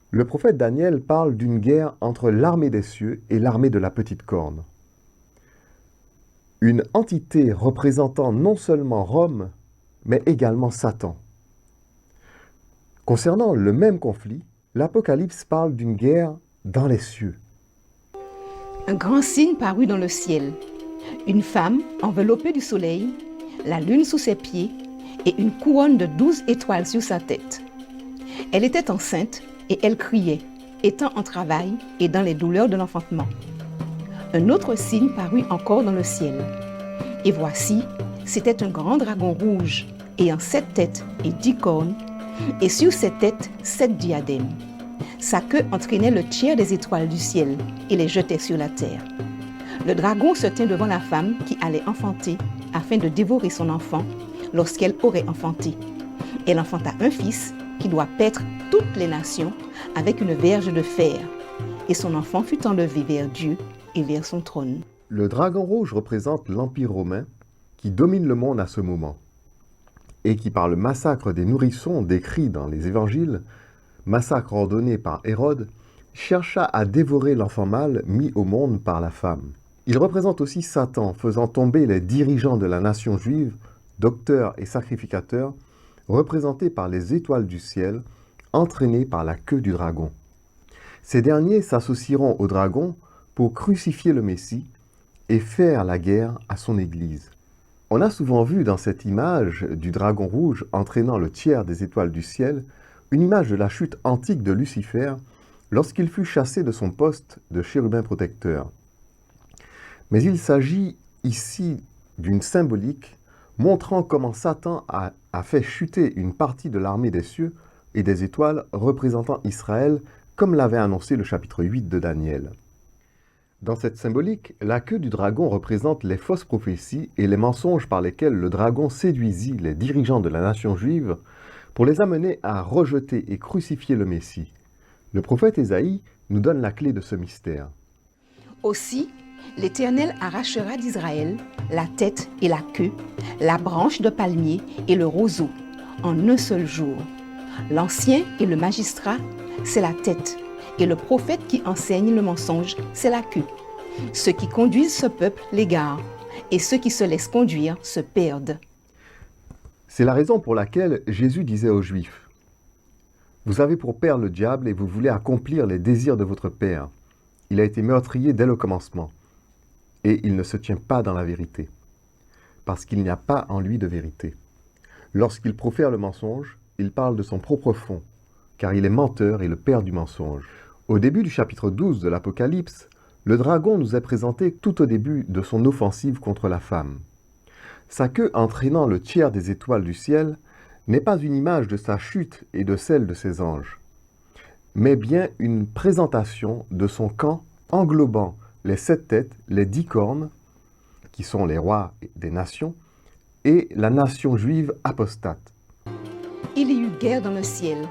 Le prophète Daniel parle d'une guerre entre l'armée des cieux et l'armée de la petite corne. Une entité représentant non seulement Rome, mais également Satan. Concernant le même conflit, l'Apocalypse parle d'une guerre dans les cieux. Un grand signe parut dans le ciel. Une femme enveloppée du soleil, la lune sous ses pieds et une couronne de 12 étoiles sur sa tête. Elle était enceinte et elle criait, étant en travail et dans les douleurs de l'enfantement. Un autre signe parut encore dans le ciel. Et voici, c'était un grand dragon rouge, ayant 7 têtes et 10 cornes, et sur ses têtes 7 diadèmes. Sa queue entraînait le tiers des étoiles du ciel et les jetait sur la terre. Le dragon se tint devant la femme qui allait enfanter, afin de dévorer son enfant lorsqu'elle aurait enfanté. Elle enfanta un fils qui doit paître toutes les nations avec une verge de fer. Et son enfant fut enlevé vers Dieu et vers son trône. Le dragon rouge représente l'Empire romain qui domine le monde à ce moment et qui, par le massacre des nourrissons décrit dans les évangiles, massacre ordonné par Hérode, chercha à dévorer l'enfant mâle mis au monde par la femme. Il représente aussi Satan, faisant tomber les dirigeants de la nation juive, docteurs et sacrificateurs, représentés par les étoiles du ciel, entraînés par la queue du dragon. Ces derniers s'associeront au dragon pour crucifier le Messie et faire la guerre à son Église. On a souvent vu dans cette image du dragon rouge entraînant le tiers des étoiles du ciel, une image de la chute antique de Lucifer lorsqu'il fut chassé de son poste de chérubin protecteur. Mais il s'agit ici d'une symbolique montrant comment Satan a fait chuter une partie de l'armée des cieux et des étoiles représentant Israël, comme l'avait annoncé le chapitre 8 de Daniel. Dans cette symbolique, la queue du dragon représente les fausses prophéties et les mensonges par lesquels le dragon séduisit les dirigeants de la nation juive pour les amener à rejeter et crucifier le Messie. Le prophète Ésaïe nous donne la clé de ce mystère. Aussi, l'Éternel arrachera d'Israël la tête et la queue, la branche de palmier et le roseau, en un seul jour. L'ancien et le magistrat, c'est la tête, et le prophète qui enseigne le mensonge, c'est la queue. Ceux qui conduisent ce peuple l'égarent, et ceux qui se laissent conduire se perdent. C'est la raison pour laquelle Jésus disait aux Juifs, « Vous avez pour père le diable et vous voulez accomplir les désirs de votre père. Il a été meurtrier dès le commencement, et il ne se tient pas dans la vérité, parce qu'il n'y a pas en lui de vérité. Lorsqu'il profère le mensonge, il parle de son propre fond, car il est menteur et le père du mensonge. » Au début du chapitre 12 de l'Apocalypse, le dragon nous est présenté tout au début de son offensive contre la femme. Sa queue entraînant le tiers des étoiles du ciel n'est pas une image de sa chute et de celle de ses anges, mais bien une présentation de son camp englobant les 7 têtes, les 10 cornes, qui sont les rois des nations, et la nation juive apostate. Il y eut guerre dans le ciel.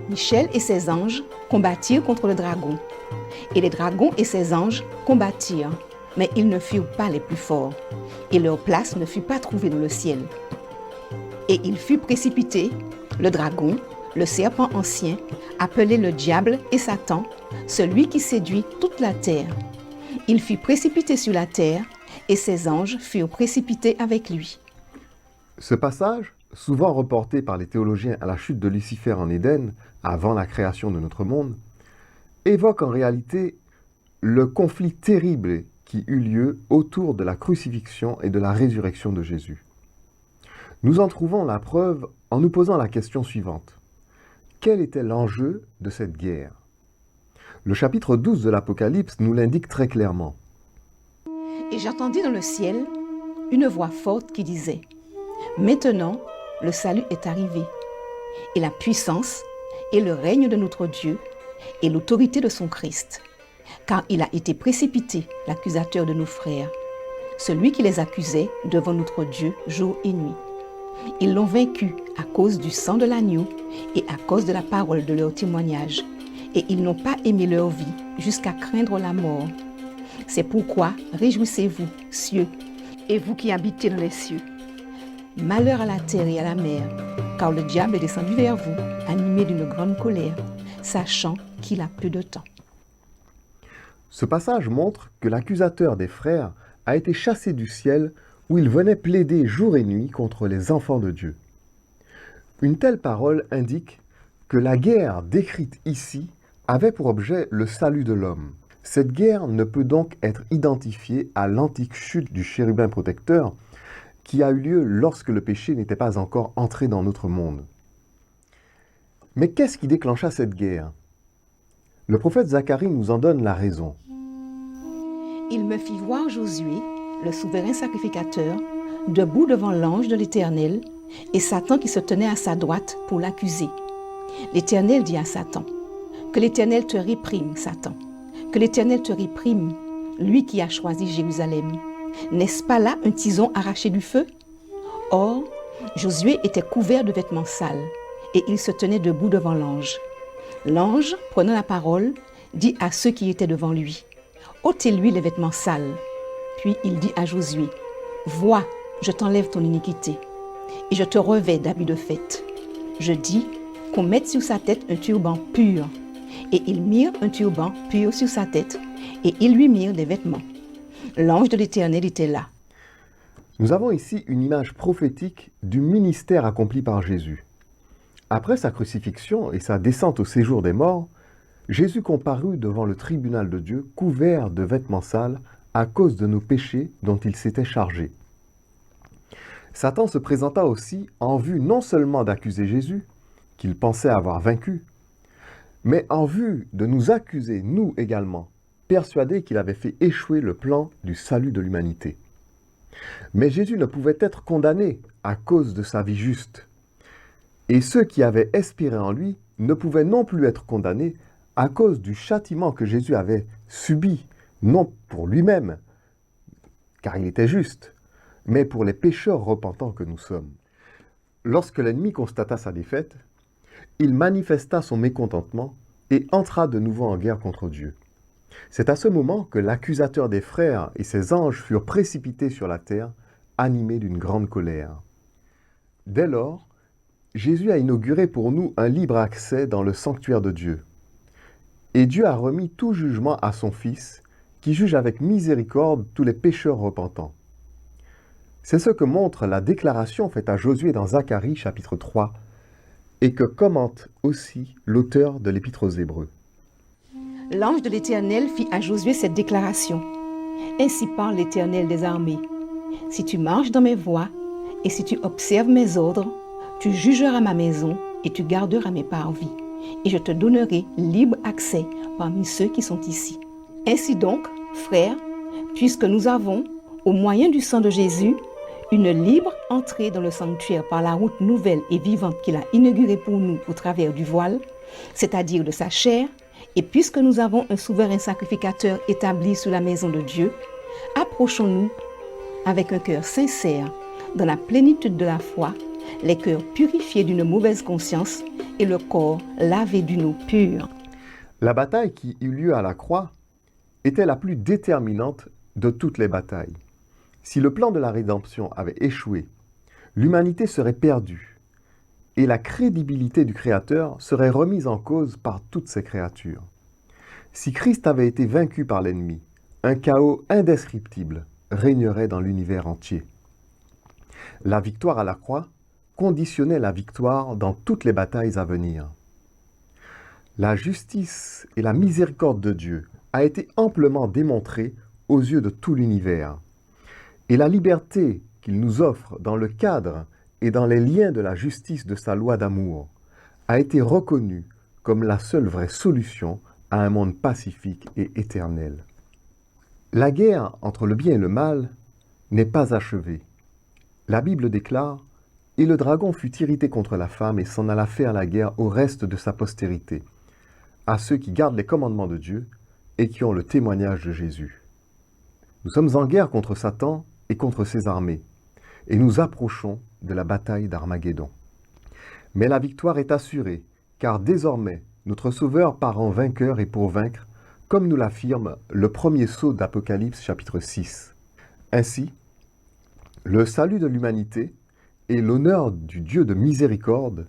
Michel et ses anges combattirent contre le dragon. Et les dragons et ses anges combattirent, mais ils ne furent pas les plus forts, et leur place ne fut pas trouvée dans le ciel. Et il fut précipité, le dragon, le serpent ancien, appelé le diable et Satan, celui qui séduit toute la terre. Il fut précipité sur la terre, et ses anges furent précipités avec lui. Ce passage, souvent reporté par les théologiens à la chute de Lucifer en Éden, avant la création de notre monde, évoque en réalité le conflit terrible qui eut lieu autour de la crucifixion et de la résurrection de Jésus. Nous en trouvons la preuve en nous posant la question suivante. Quel était l'enjeu de cette guerre? Le chapitre 12 de l'Apocalypse nous l'indique très clairement. Et j'entendis dans le ciel une voix forte qui disait « Maintenant, le salut est arrivé, et la puissance et le règne de notre Dieu et l'autorité de son Christ, car il a été précipité, l'accusateur de nos frères, celui qui les accusait devant notre Dieu jour et nuit. Ils l'ont vaincu à cause du sang de l'agneau et à cause de la parole de leur témoignage, et ils n'ont pas aimé leur vie jusqu'à craindre la mort. C'est pourquoi réjouissez-vous, cieux, et vous qui habitez dans les cieux. Malheur à la terre et à la mer, car le diable est descendu vers vous, animé d'une grande colère, sachant qu'il a peu de temps. » Ce passage montre que l'accusateur des frères a été chassé du ciel où il venait plaider jour et nuit contre les enfants de Dieu. Une telle parole indique que la guerre décrite ici avait pour objet le salut de l'homme. Cette guerre ne peut donc être identifiée à l'antique chute du chérubin protecteur qui a eu lieu lorsque le péché n'était pas encore entré dans notre monde. Mais qu'est-ce qui déclencha cette guerre? Le prophète Zacharie nous en donne la raison. Il me fit voir Josué, le souverain sacrificateur, debout devant l'ange de l'Éternel, et Satan qui se tenait à sa droite pour l'accuser. L'Éternel dit à Satan, « Que l'Éternel te réprime, Satan, que l'Éternel te réprime, lui qui a choisi Jérusalem. N'est-ce pas là un tison arraché du feu? » Or, Josué était couvert de vêtements sales, et il se tenait debout devant l'ange. L'ange, prenant la parole, dit à ceux qui étaient devant lui, « ôtez-lui les vêtements sales. » Puis il dit à Josué, « Vois, je t'enlève ton iniquité, et je te revêts d'habits de fête. Je dis qu'on mette sur sa tête un turban pur. » Et ils mirent un turban pur sur sa tête, et ils lui mirent des vêtements. L'ange de l'Éternel était là. Nous avons ici une image prophétique du ministère accompli par Jésus. Après sa crucifixion et sa descente au séjour des morts, Jésus comparut devant le tribunal de Dieu couvert de vêtements sales à cause de nos péchés dont il s'était chargé. Satan se présenta aussi en vue non seulement d'accuser Jésus, qu'il pensait avoir vaincu, mais en vue de nous accuser, nous également, persuadés qu'il avait fait échouer le plan du salut de l'humanité. Mais Jésus ne pouvait être condamné à cause de sa vie juste. Et ceux qui avaient espéré en lui ne pouvaient non plus être condamnés à cause du châtiment que Jésus avait subi, non pour lui-même, car il était juste, mais pour les pécheurs repentants que nous sommes. Lorsque l'ennemi constata sa défaite, il manifesta son mécontentement et entra de nouveau en guerre contre Dieu. C'est à ce moment que l'accusateur des frères et ses anges furent précipités sur la terre, animés d'une grande colère. Dès lors, Jésus a inauguré pour nous un libre accès dans le sanctuaire de Dieu. Et Dieu a remis tout jugement à son Fils, qui juge avec miséricorde tous les pécheurs repentants. C'est ce que montre la déclaration faite à Josué dans Zacharie chapitre 3, et que commente aussi l'auteur de l'Épître aux Hébreux. L'ange de l'Éternel fit à Josué cette déclaration. « Ainsi parle l'Éternel des armées. Si tu marches dans mes voies, et si tu observes mes ordres, tu jugeras ma maison, et tu garderas mes parvis, et je te donnerai libre accès parmi ceux qui sont ici. Ainsi donc, frères, puisque nous avons, au moyen du sang de Jésus, une libre entrée dans le sanctuaire par la route nouvelle et vivante qu'il a inaugurée pour nous au travers du voile, c'est-à-dire de sa chair, et puisque nous avons un souverain sacrificateur établi sous la maison de Dieu, approchons-nous avec un cœur sincère, dans la plénitude de la foi, les cœurs purifiés d'une mauvaise conscience et le corps lavé d'une eau pure. » La bataille qui eut lieu à la croix était la plus déterminante de toutes les batailles. Si le plan de la rédemption avait échoué, l'humanité serait perdue et la crédibilité du Créateur serait remise en cause par toutes ses créatures. Si Christ avait été vaincu par l'ennemi, un chaos indescriptible régnerait dans l'univers entier. La victoire à la croix conditionnait la victoire dans toutes les batailles à venir. La justice et la miséricorde de Dieu a été amplement démontrée aux yeux de tout l'univers. Et la liberté qu'il nous offre dans le cadre et dans les liens de la justice de sa loi d'amour a été reconnue comme la seule vraie solution à un monde pacifique et éternel. La guerre entre le bien et le mal n'est pas achevée. La Bible déclare « Et le dragon fut irrité contre la femme et s'en alla faire la guerre au reste de sa postérité, à ceux qui gardent les commandements de Dieu et qui ont le témoignage de Jésus. » Nous sommes en guerre contre Satan et contre ses armées, et nous approchons de la bataille d'Armageddon. Mais la victoire est assurée, car désormais, notre Sauveur part en vainqueur et pour vaincre, comme nous l'affirme le premier sceau d'Apocalypse chapitre 6. Ainsi, le salut de l'humanité et l'honneur du Dieu de miséricorde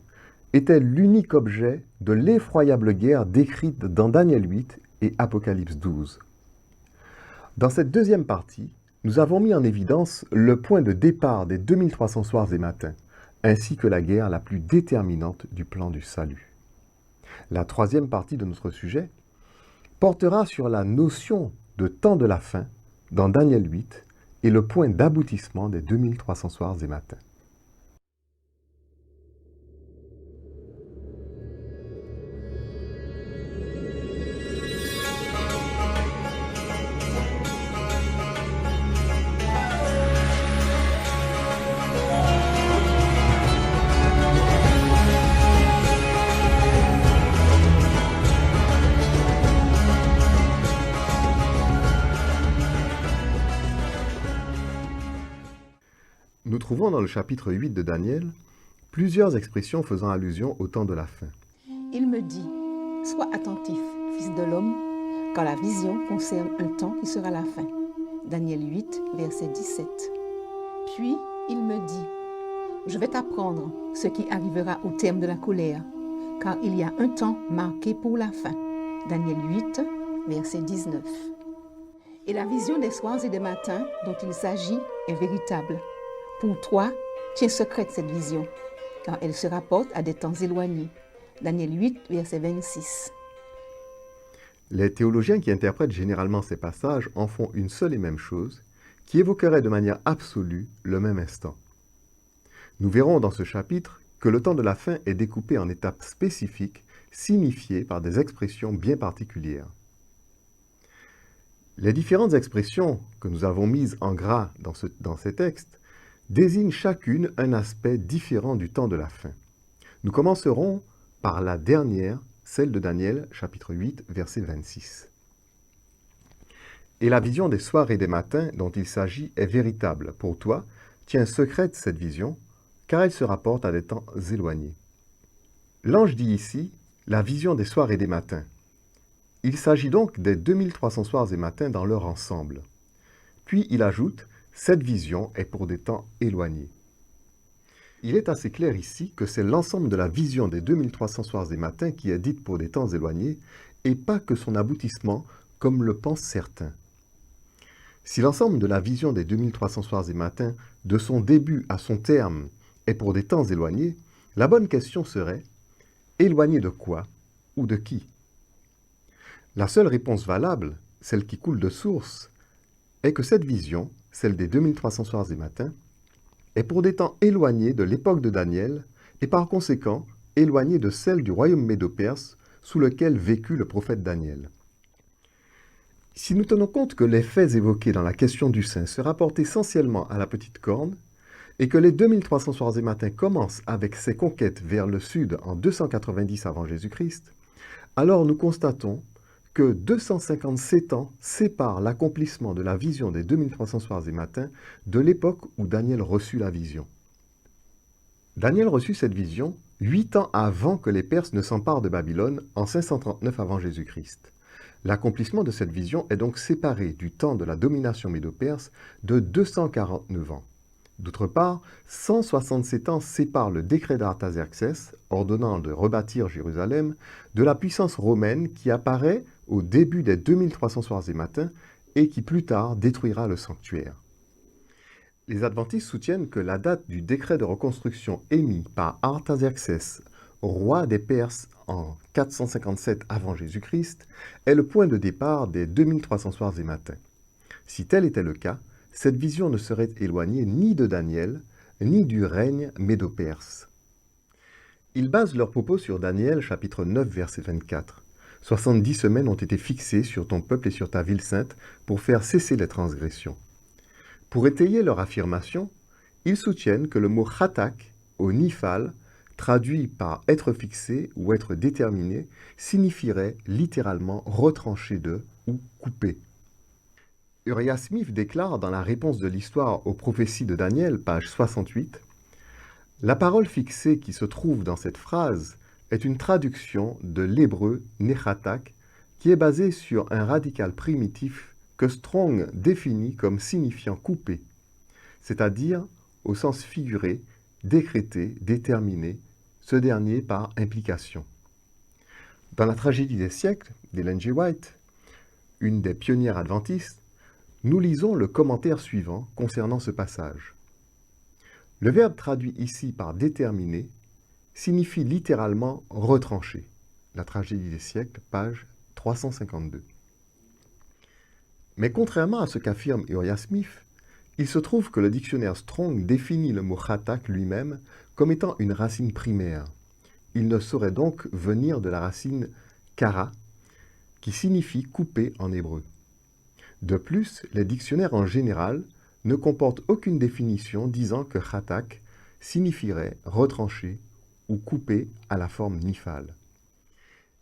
étaient l'unique objet de l'effroyable guerre décrite dans Daniel 8 et Apocalypse 12. Dans cette deuxième partie, nous avons mis en évidence le point de départ des 2300 soirs et matins, ainsi que la guerre la plus déterminante du plan du salut. La troisième partie de notre sujet portera sur la notion de temps de la fin dans Daniel 8 et le point d'aboutissement des 2300 soirs et matins. Nous trouvons dans le chapitre 8 de Daniel plusieurs expressions faisant allusion au temps de la fin. Il me dit, sois attentif, fils de l'homme, car la vision concerne un temps qui sera la fin. Daniel 8, verset 17. Puis il me dit, je vais t'apprendre ce qui arrivera au terme de la colère, car il y a un temps marqué pour la fin. Daniel 8, verset 19. Et la vision des soirs et des matins dont il s'agit est véritable. Pour toi, tiens secrète cette vision, car elle se rapporte à des temps éloignés. Daniel 8, verset 26. Les théologiens qui interprètent généralement ces passages en font une seule et même chose, qui évoquerait de manière absolue le même instant. Nous verrons dans ce chapitre que le temps de la fin est découpé en étapes spécifiques, signifiées par des expressions bien particulières. Les différentes expressions que nous avons mises en gras dans ces textes désignent chacune un aspect différent du temps de la fin. Nous commencerons par la dernière, celle de Daniel, chapitre 8, verset 26. Et la vision des soirs et des matins dont il s'agit est véritable. Pour toi, tiens secrète cette vision, car elle se rapporte à des temps éloignés. L'ange dit ici la vision des soirs et des matins. Il s'agit donc des 2300 soirs et matins dans leur ensemble. Puis il ajoute cette vision est pour des temps éloignés. Il est assez clair ici que c'est l'ensemble de la vision des 2300 soirs et matins qui est dite pour des temps éloignés, et pas que son aboutissement, comme le pensent certains. Si l'ensemble de la vision des 2300 soirs et matins, de son début à son terme, est pour des temps éloignés, la bonne question serait « éloigné de quoi ou de qui ?» La seule réponse valable, celle qui coule de source, est que cette vision, celle des 2300 soirs et matins, est pour des temps éloignés de l'époque de Daniel et par conséquent éloignée de celle du royaume médo-perse sous lequel vécut le prophète Daniel. Si nous tenons compte que les faits évoqués dans la question du saint se rapportent essentiellement à la petite corne et que les 2300 soirs et matins commencent avec ses conquêtes vers le sud en 290 avant Jésus-Christ, alors nous constatons que 257 ans séparent l'accomplissement de la vision des 2300 soirs et matins de l'époque où Daniel reçut la vision. Daniel reçut cette vision 8 ans avant que les Perses ne s'emparent de Babylone en 539 avant Jésus-Christ. L'accomplissement de cette vision est donc séparé du temps de la domination médo-perse de 249 ans. D'autre part, 167 ans séparent le décret d'Artaxerxès, ordonnant de rebâtir Jérusalem, de la puissance romaine qui apparaît au début des 2300 soirs et matins et qui plus tard détruira le sanctuaire. Les adventistes soutiennent que la date du décret de reconstruction émis par Artaxerxès, roi des Perses en 457 avant Jésus-Christ, est le point de départ des 2300 soirs et matins. Si tel était le cas, cette vision ne serait éloignée ni de Daniel, ni du règne médo-perse. Ils basent leurs propos sur Daniel, chapitre 9, verset 24. 70 semaines ont été fixées sur ton peuple et sur ta ville sainte pour faire cesser les transgressions. Pour étayer leur affirmation, ils soutiennent que le mot khatak, au nifal, traduit par être fixé ou être déterminé, signifierait littéralement retranché de ou coupé. Uriah Smith déclare dans la réponse de l'histoire aux prophéties de Daniel, page 68, « La parole fixée qui se trouve dans cette phrase est une traduction de l'hébreu nechatak, qui est basée sur un radical primitif que Strong définit comme signifiant coupé, c'est-à-dire, au sens figuré, décrété, déterminé, ce dernier par implication. » Dans la tragédie des siècles d'Ellen G. White, une des pionnières adventistes, nous lisons le commentaire suivant concernant ce passage. Le verbe traduit ici par déterminer signifie littéralement retrancher. La tragédie des siècles, page 352. Mais contrairement à ce qu'affirme Uriah Smith, il se trouve que le dictionnaire Strong définit le mot khatak lui-même comme étant une racine primaire. Il ne saurait donc venir de la racine kara, qui signifie couper en hébreu. De plus, les dictionnaires en général ne comportent aucune définition disant que khatak signifierait retrancher ou couper à la forme nifal.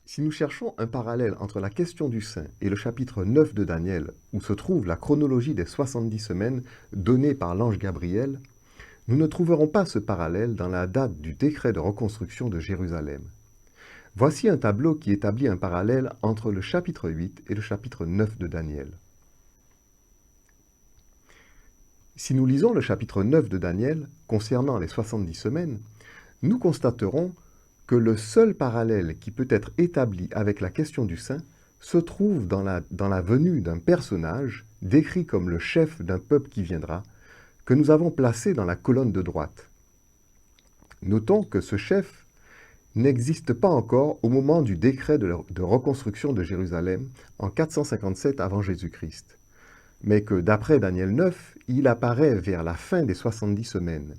Si nous cherchons un parallèle entre la question du saint et le chapitre 9 de Daniel, où se trouve la chronologie des 70 semaines donnée par l'ange Gabriel, nous ne trouverons pas ce parallèle dans la date du décret de reconstruction de Jérusalem. Voici un tableau qui établit un parallèle entre le chapitre 8 et le chapitre 9 de Daniel. Si nous lisons le chapitre 9 de Daniel, concernant les 70 semaines, nous constaterons que le seul parallèle qui peut être établi avec la question du saint se trouve dans la venue d'un personnage décrit comme le chef d'un peuple qui viendra, que nous avons placé dans la colonne de droite. Notons que ce chef n'existe pas encore au moment du décret de reconstruction de Jérusalem en 457 avant Jésus-Christ, mais que d'après Daniel 9, il apparaît vers la fin des 70 semaines.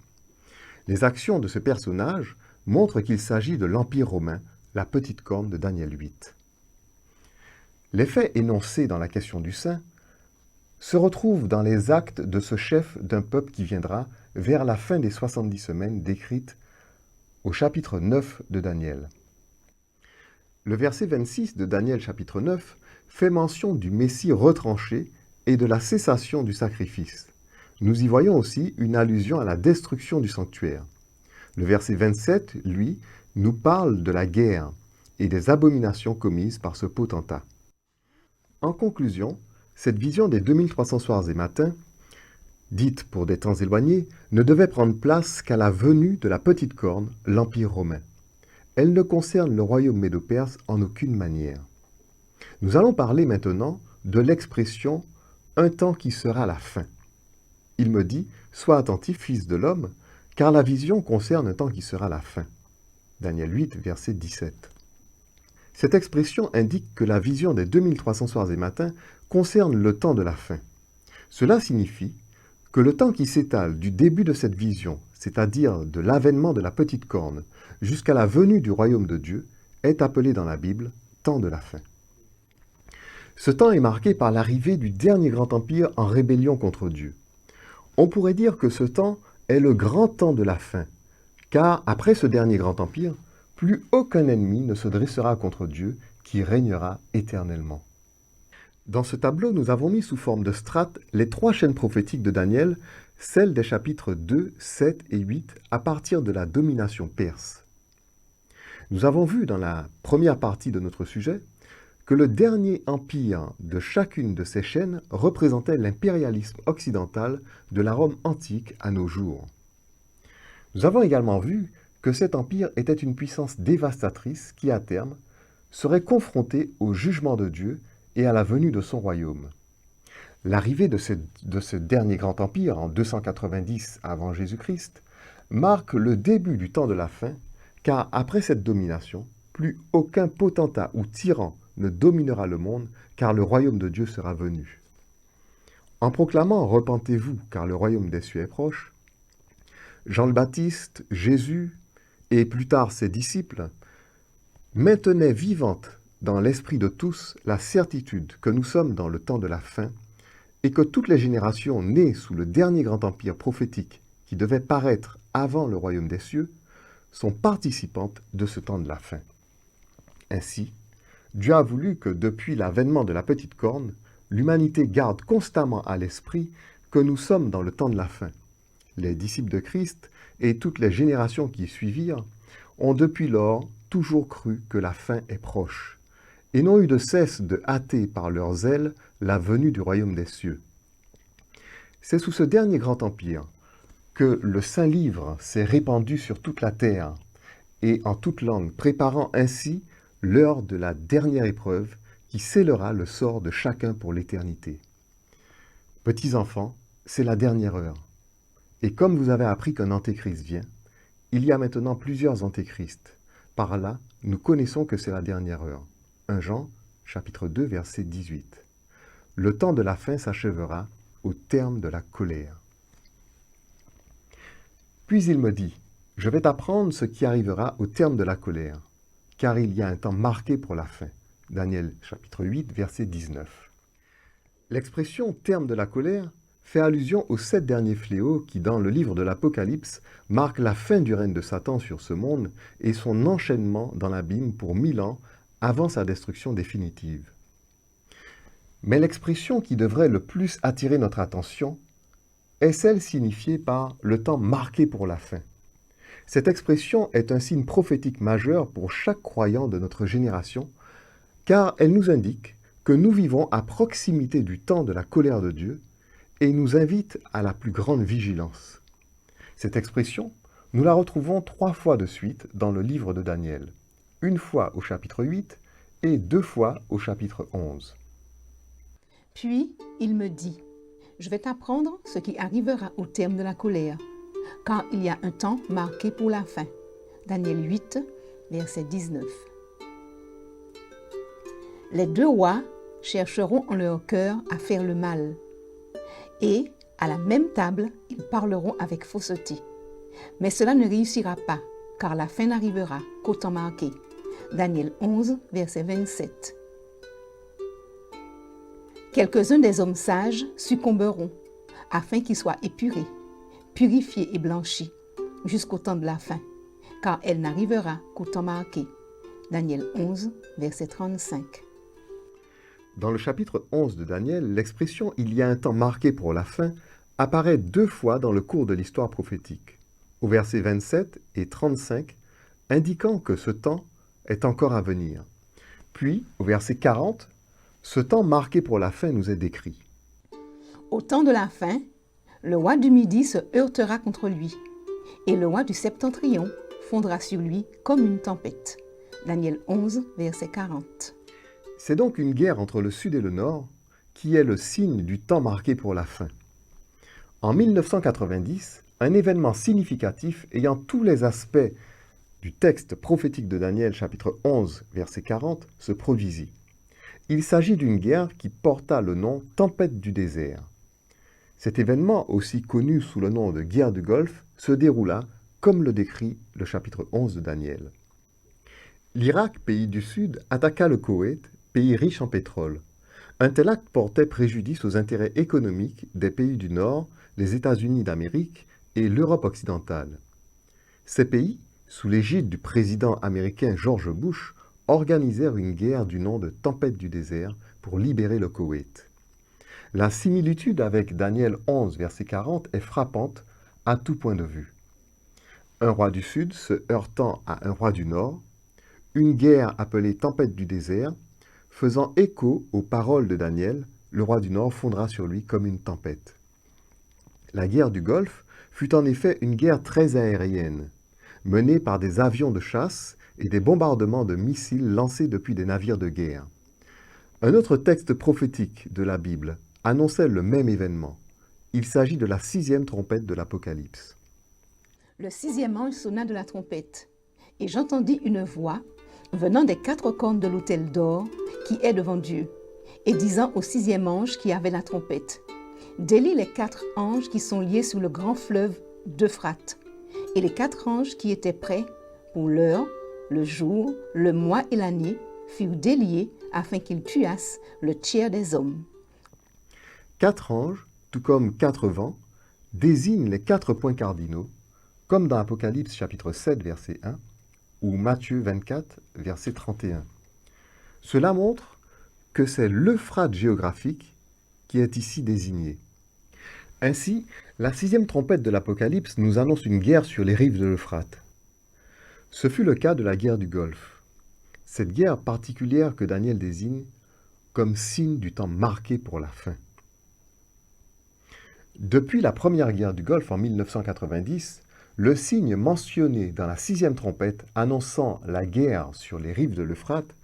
Les actions de ce personnage montrent qu'il s'agit de l'Empire romain, la petite corne de Daniel 8. Les faits énoncés dans la question du saint se retrouvent dans les actes de ce chef d'un peuple qui viendra vers la fin des 70 semaines décrites au chapitre 9 de Daniel. Le verset 26 de Daniel chapitre 9 fait mention du Messie retranché et de la cessation du sacrifice. Nous y voyons aussi une allusion à la destruction du sanctuaire. Le verset 27, lui, nous parle de la guerre et des abominations commises par ce potentat. En conclusion, cette vision des 2300 soirs et matins, dite pour des temps éloignés, ne devait prendre place qu'à la venue de la petite corne, l'Empire romain. Elle ne concerne le royaume médo-perse en aucune manière. Nous allons parler maintenant de l'expression « un temps qui sera la fin ». Il me dit « Sois attentif, fils de l'homme, car la vision concerne un temps qui sera la fin ». Daniel 8, verset 17. Cette expression indique que la vision des 2300 soirs et matins concerne le temps de la fin. Cela signifie que le temps qui s'étale du début de cette vision, c'est-à-dire de l'avènement de la petite corne, jusqu'à la venue du royaume de Dieu, est appelé dans la Bible « temps de la fin ». Ce temps est marqué par l'arrivée du dernier grand empire en rébellion contre Dieu. On pourrait dire que ce temps est le grand temps de la fin, car après ce dernier grand empire, plus aucun ennemi ne se dressera contre Dieu qui régnera éternellement. Dans ce tableau, nous avons mis sous forme de strates les 3 chaînes prophétiques de Daniel, celles des chapitres 2, 7 et 8 à partir de la domination perse. Nous avons vu dans la première partie de notre sujet que le dernier empire de chacune de ces chaînes représentait l'impérialisme occidental de la Rome antique à nos jours. Nous avons également vu que cet empire était une puissance dévastatrice qui, à terme, serait confrontée au jugement de Dieu et à la venue de son royaume. L'arrivée de ce dernier grand empire en 290 avant Jésus-Christ marque le début du temps de la fin, car après cette domination, plus aucun potentat ou tyran ne dominera le monde, car le royaume de Dieu sera venu. En proclamant « Repentez-vous, car le royaume des cieux est proche », Jean le Baptiste, Jésus et plus tard ses disciples maintenaient vivante dans l'esprit de tous la certitude que nous sommes dans le temps de la fin et que toutes les générations nées sous le dernier grand empire prophétique qui devait paraître avant le royaume des cieux sont participantes de ce temps de la fin. Ainsi, Dieu a voulu que depuis l'avènement de la petite corne, l'humanité garde constamment à l'esprit que nous sommes dans le temps de la fin. Les disciples de Christ et toutes les générations qui suivirent ont depuis lors toujours cru que la fin est proche et n'ont eu de cesse de hâter par leur zèle la venue du royaume des cieux. C'est sous ce dernier grand empire que le Saint Livre s'est répandu sur toute la terre et en toute langue, préparant ainsi l'heure de la dernière épreuve qui scellera le sort de chacun pour l'éternité. Petits enfants, c'est la dernière heure. Et comme vous avez appris qu'un antéchrist vient, il y a maintenant plusieurs antéchrists. Par là, nous connaissons que c'est la dernière heure. 1 Jean, chapitre 2, verset 18. Le temps de la fin s'achèvera au terme de la colère. Puis il me dit, « Je vais t'apprendre ce qui arrivera au terme de la colère, car il y a un temps marqué pour la fin. » Daniel, chapitre 8, verset 19. L'expression « terme de la colère » fait allusion aux 7 derniers fléaux qui, dans le livre de l'Apocalypse, marquent la fin du règne de Satan sur ce monde et son enchaînement dans l'abîme pour 1000 ans avant sa destruction définitive. Mais l'expression qui devrait le plus attirer notre attention est celle signifiée par le temps marqué pour la fin. Cette expression est un signe prophétique majeur pour chaque croyant de notre génération, car elle nous indique que nous vivons à proximité du temps de la colère de Dieu et nous invite à la plus grande vigilance. Cette expression, nous la retrouvons 3 fois de suite dans le livre de Daniel, une fois au chapitre 8 et 2 fois au chapitre 11. Puis il me dit, « Je vais t'apprendre ce qui arrivera au terme de la colère, car il y a un temps marqué pour la fin. » Daniel 8, verset 19. Les 2 rois chercheront en leur cœur à faire le mal, et à la même table, ils parleront avec fausseté. Mais cela ne réussira pas, car la fin n'arrivera qu'au temps marqué. Daniel 11, verset 27. Quelques-uns des hommes sages succomberont, afin qu'ils soient épurés, purifiés et blanchis, jusqu'au temps de la fin, car elle n'arrivera qu'au temps marqué. Daniel 11, verset 35. Dans le chapitre 11 de Daniel, l'expression « il y a un temps marqué pour la fin » apparaît 2 fois dans le cours de l'histoire prophétique, au verset 27 et 35, indiquant que ce temps est encore à venir. Puis, au verset 40, ce temps marqué pour la fin nous est décrit. Au temps de la fin, le roi du Midi se heurtera contre lui, et le roi du Septentrion fondra sur lui comme une tempête. Daniel 11, verset 40. C'est donc une guerre entre le Sud et le Nord qui est le signe du temps marqué pour la fin. En 1990, un événement significatif ayant tous les aspects du texte prophétique de Daniel, chapitre 11, verset 40, se produisit. Il s'agit d'une guerre qui porta le nom « Tempête du désert ». Cet événement, aussi connu sous le nom de guerre du Golfe, se déroula comme le décrit le chapitre 11 de Daniel. L'Irak, pays du Sud, attaqua le Koweït, pays riche en pétrole. Un tel acte portait préjudice aux intérêts économiques des pays du Nord, les États-Unis d'Amérique et l'Europe occidentale. Ces pays, sous l'égide du président américain George Bush, organisèrent une guerre du nom de Tempête du désert pour libérer le Koweït. La similitude avec Daniel 11, verset 40 est frappante à tout point de vue. Un roi du Sud se heurtant à un roi du Nord, une guerre appelée Tempête du désert, faisant écho aux paroles de Daniel, le roi du Nord fondra sur lui comme une tempête. La guerre du Golfe fut en effet une guerre très aérienne, menée par des avions de chasse et des bombardements de missiles lancés depuis des navires de guerre. Un autre texte prophétique de la Bible annonçait le même événement. Il s'agit de la 6e trompette de l'Apocalypse. Le 6e ange sonna de la trompette, et j'entendis une voix venant des 4 cornes de l'autel d'or qui est devant Dieu, et disant au 6e ange qui avait la trompette, « délie les 4 anges qui sont liés sur le grand fleuve d'Euphrate et les 4 anges qui étaient prêts pour l'heure, le jour, le mois et l'année furent déliés afin qu'ils tuassent le tiers des hommes. 4 anges, tout comme 4 vents, désignent les 4 points cardinaux, comme dans Apocalypse chapitre 7, verset 1, ou Matthieu 24, verset 31. Cela montre que c'est l'Euphrate géographique qui est ici désigné. Ainsi, la 6e trompette de l'Apocalypse nous annonce une guerre sur les rives de l'Euphrate. Ce fut le cas de la guerre du Golfe. Cette guerre particulière que Daniel désigne comme signe du temps marqué pour la fin. Depuis la première guerre du Golfe en 1990, le signe mentionné dans la 6e trompette annonçant la guerre sur les rives de l'Euphrate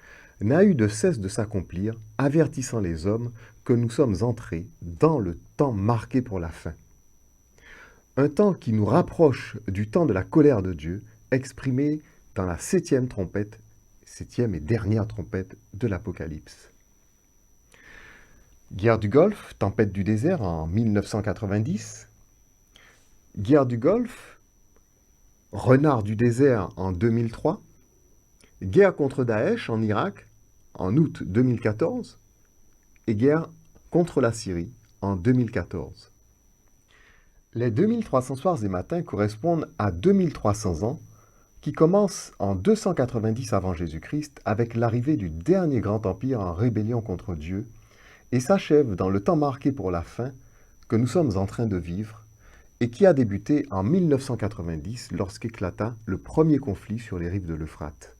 n'a eu de cesse de s'accomplir, avertissant les hommes que nous sommes entrés dans le temps marqué pour la fin. Un temps qui nous rapproche du temps de la colère de Dieu, exprimé dans la 7e trompette, 7e et dernière trompette de l'Apocalypse. Guerre du Golfe, tempête du désert en 1990. Guerre du Golfe, renard du désert en 2003. Guerre contre Daesh en Irak en août 2014. Et guerre contre la Syrie en 2014. Les 2300 soirs et matins correspondent à 2300 ans qui commencent en 290 avant Jésus-Christ avec l'arrivée du dernier grand empire en rébellion contre Dieu et s'achève dans le temps marqué pour la fin que nous sommes en train de vivre et qui a débuté en 1990 lorsqu'éclata le premier conflit sur les rives de l'Euphrate.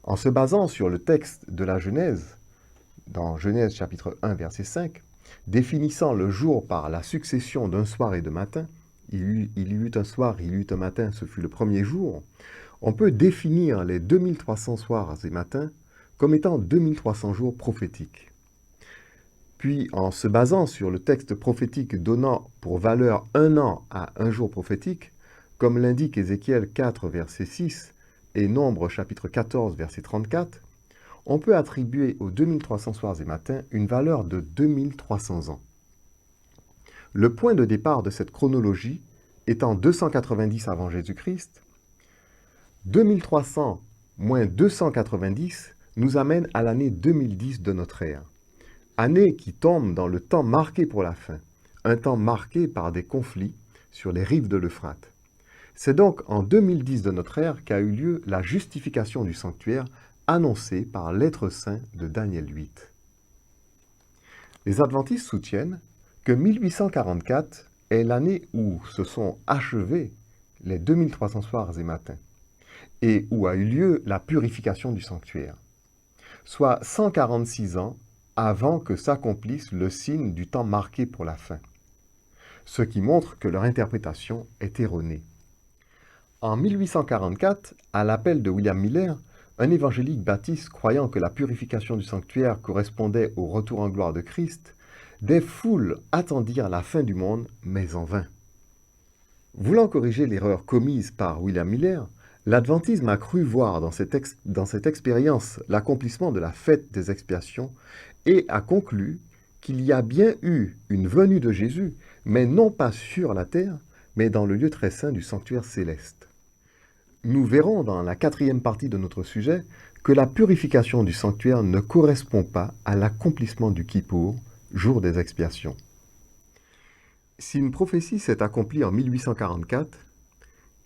En se basant sur le texte de la Genèse, dans Genèse chapitre 1 verset 5, définissant le jour par la succession d'un soir et de matin, il y eut un soir, il y eut un matin, ce fut le premier jour, on peut définir les 2300 soirs et matins comme étant 2300 jours prophétiques. Puis, en se basant sur le texte prophétique donnant pour valeur un an à un jour prophétique, comme l'indique Ézéchiel 4, verset 6 et Nombre chapitre 14, verset 34, on peut attribuer aux 2300 soirs et matins une valeur de 2300 ans. Le point de départ de cette chronologie étant 290 avant Jésus-Christ, 2300 moins 290 nous amène à l'année 2010 de notre ère, année qui tombe dans le temps marqué pour la fin, un temps marqué par des conflits sur les rives de l'Euphrate. C'est donc en 2010 de notre ère qu'a eu lieu la justification du sanctuaire annoncée par l'être saint de Daniel 8. Les adventistes soutiennent que 1844 est l'année où se sont achevés les 2300 soirs et matins et où a eu lieu la purification du sanctuaire, soit 146 ans avant que s'accomplisse le signe du temps marqué pour la fin, ce qui montre que leur interprétation est erronée. En 1844, à l'appel de William Miller, un évangélique baptiste croyant que la purification du sanctuaire correspondait au retour en gloire de Christ, des foules attendirent la fin du monde, mais en vain. Voulant corriger l'erreur commise par William Miller, l'adventisme a cru voir dans cette expérience l'accomplissement de la fête des expiations et a conclu qu'il y a bien eu une venue de Jésus, mais non pas sur la terre, mais dans le lieu très saint du sanctuaire céleste. Nous verrons dans la 4e partie de notre sujet que la purification du sanctuaire ne correspond pas à l'accomplissement du Kippour, jour des expiations. Si une prophétie s'est accomplie en 1844,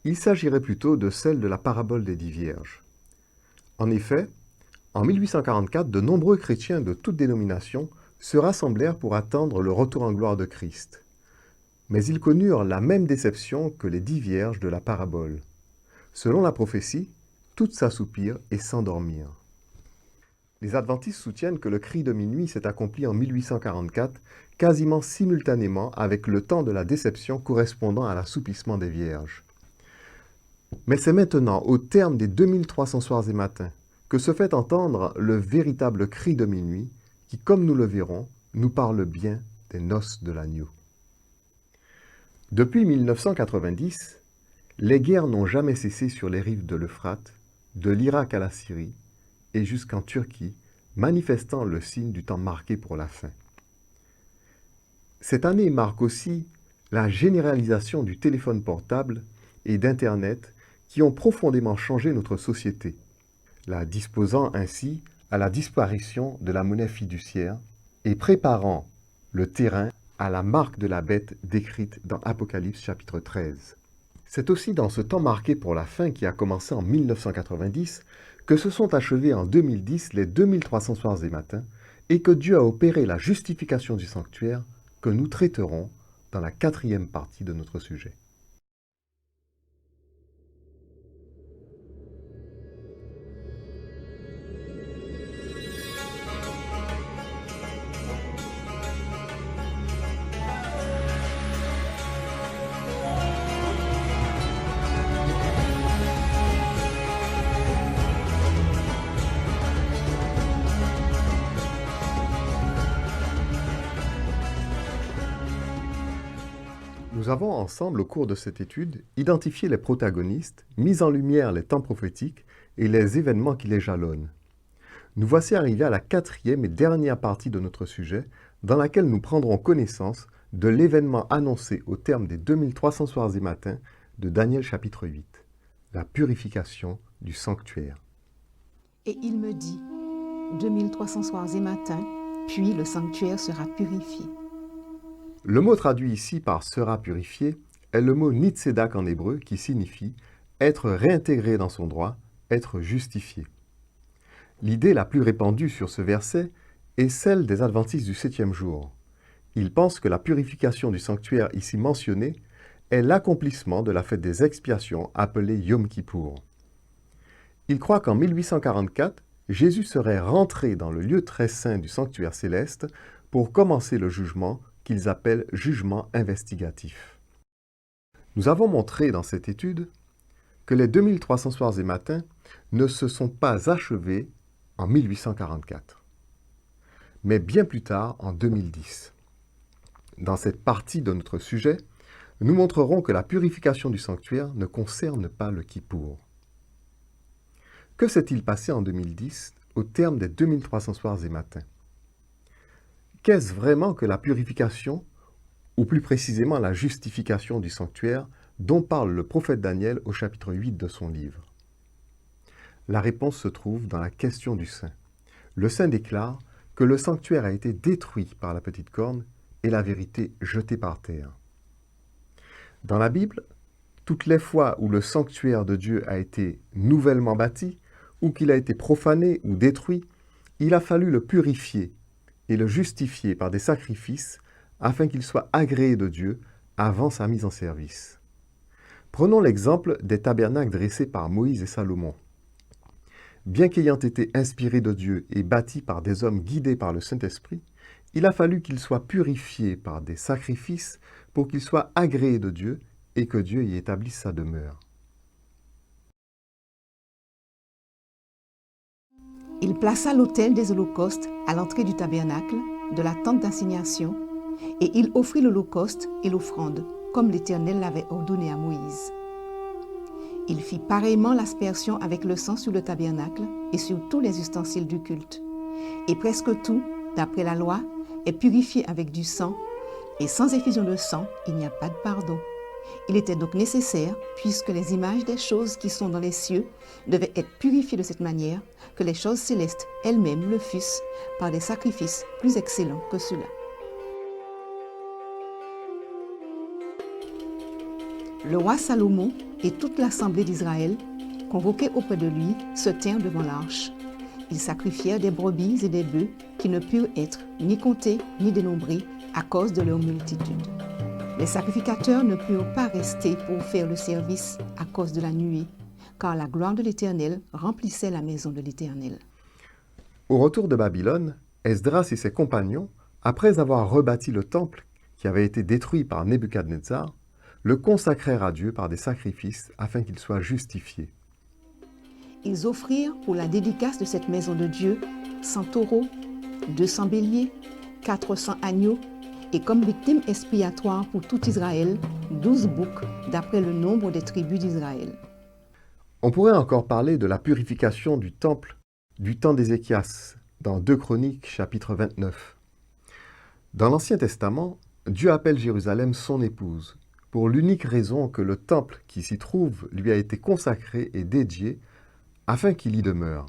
il s'agirait plutôt de celle de la parabole des 10 vierges. En effet, en 1844, de nombreux chrétiens de toutes dénominations se rassemblèrent pour attendre le retour en gloire de Christ. Mais ils connurent la même déception que les 10 vierges de la parabole. Selon la prophétie, toutes s'assoupirent et s'endormirent. Les adventistes soutiennent que le cri de minuit s'est accompli en 1844, quasiment simultanément avec le temps de la déception correspondant à l'assoupissement des vierges. Mais c'est maintenant, au terme des 2300 soirs et matins, que se fait entendre le véritable cri de minuit qui, comme nous le verrons, nous parle bien des noces de l'agneau. Depuis 1990, les guerres n'ont jamais cessé sur les rives de l'Euphrate, de l'Irak à la Syrie et jusqu'en Turquie, manifestant le signe du temps marqué pour la fin. Cette année marque aussi la généralisation du téléphone portable et d'Internet qui ont profondément changé notre société, la disposant ainsi à la disparition de la monnaie fiduciaire et préparant le terrain à la marque de la bête décrite dans Apocalypse chapitre 13. C'est aussi dans ce temps marqué pour la fin qui a commencé en 1990 que se sont achevés en 2010 les 2300 soirs et matins et que Dieu a opéré la justification du sanctuaire que nous traiterons dans la 4e partie de notre sujet. Nous avons ensemble, au cours de cette étude, identifié les protagonistes, mis en lumière les temps prophétiques et les événements qui les jalonnent. Nous voici arrivés à la 4e et dernière partie de notre sujet, dans laquelle nous prendrons connaissance de l'événement annoncé au terme des 2300 soirs et matins de Daniel chapitre 8, la purification du sanctuaire. Et il me dit, 2300 soirs et matins, puis le sanctuaire sera purifié. Le mot traduit ici par « sera purifié » est le mot nitsedak en hébreu qui signifie être réintégré dans son droit, être justifié. L'idée la plus répandue sur ce verset est celle des adventistes du 7e jour. Ils pensent que la purification du sanctuaire ici mentionnée est l'accomplissement de la fête des expiations appelée Yom Kippour. Ils croient qu'en 1844, Jésus serait rentré dans le lieu très saint du sanctuaire céleste pour commencer le jugement qu'ils appellent jugement investigatif. Nous avons montré dans cette étude que les 2300 soirs et matins ne se sont pas achevés en 1844, mais bien plus tard en 2010. Dans cette partie de notre sujet, nous montrerons que la purification du sanctuaire ne concerne pas le Kippour. Que s'est-il passé en 2010 au terme des 2300 soirs et matins? Qu'est-ce vraiment que la purification, ou plus précisément la justification du sanctuaire, dont parle le prophète Daniel au chapitre 8 de son livre? La réponse se trouve dans la question du saint. Le saint déclare que le sanctuaire a été détruit par la petite corne et la vérité jetée par terre. Dans la Bible, toutes les fois où le sanctuaire de Dieu a été nouvellement bâti, ou qu'il a été profané ou détruit, il a fallu le purifier et le justifier par des sacrifices afin qu'il soit agréé de Dieu avant sa mise en service. Prenons l'exemple des tabernacles dressés par Moïse et Salomon. Bien qu'ayant été inspirés de Dieu et bâtis par des hommes guidés par le Saint-Esprit, il a fallu qu'ils soient purifiés par des sacrifices pour qu'ils soient agréés de Dieu et que Dieu y établisse sa demeure. Il plaça l'autel des holocaustes à l'entrée du tabernacle, de la tente d'assignation, et il offrit l'holocauste et l'offrande, comme l'Éternel l'avait ordonné à Moïse. Il fit pareillement l'aspersion avec le sang sur le tabernacle et sur tous les ustensiles du culte. Et presque tout, d'après la loi, est purifié avec du sang, et sans effusion de sang, il n'y a pas de pardon. Il était donc nécessaire, puisque les images des choses qui sont dans les cieux devaient être purifiées de cette manière, que les choses célestes elles-mêmes le fussent par des sacrifices plus excellents que ceux-là. Le roi Salomon et toute l'assemblée d'Israël, convoqués auprès de lui, se tinrent devant l'arche. Ils sacrifièrent des brebis et des bœufs qui ne purent être ni comptés ni dénombrés à cause de leur multitude. Les sacrificateurs ne purent pas rester pour faire le service à cause de la nuée, car la gloire de l'Éternel remplissait la maison de l'Éternel. Au retour de Babylone, Esdras et ses compagnons, après avoir rebâti le temple qui avait été détruit par Nebuchadnezzar, le consacrèrent à Dieu par des sacrifices afin qu'il soit justifié. Ils offrirent pour la dédicace de cette maison de Dieu 100 taureaux, 200 béliers, 400 agneaux, et comme victime expiatoire pour tout Israël, 12 boucs, d'après le nombre des tribus d'Israël. On pourrait encore parler de la purification du temple du temps d'Ézéchias, dans 2 Chroniques, chapitre 29. Dans l'Ancien Testament, Dieu appelle Jérusalem son épouse, pour l'unique raison que le temple qui s'y trouve lui a été consacré et dédié afin qu'il y demeure.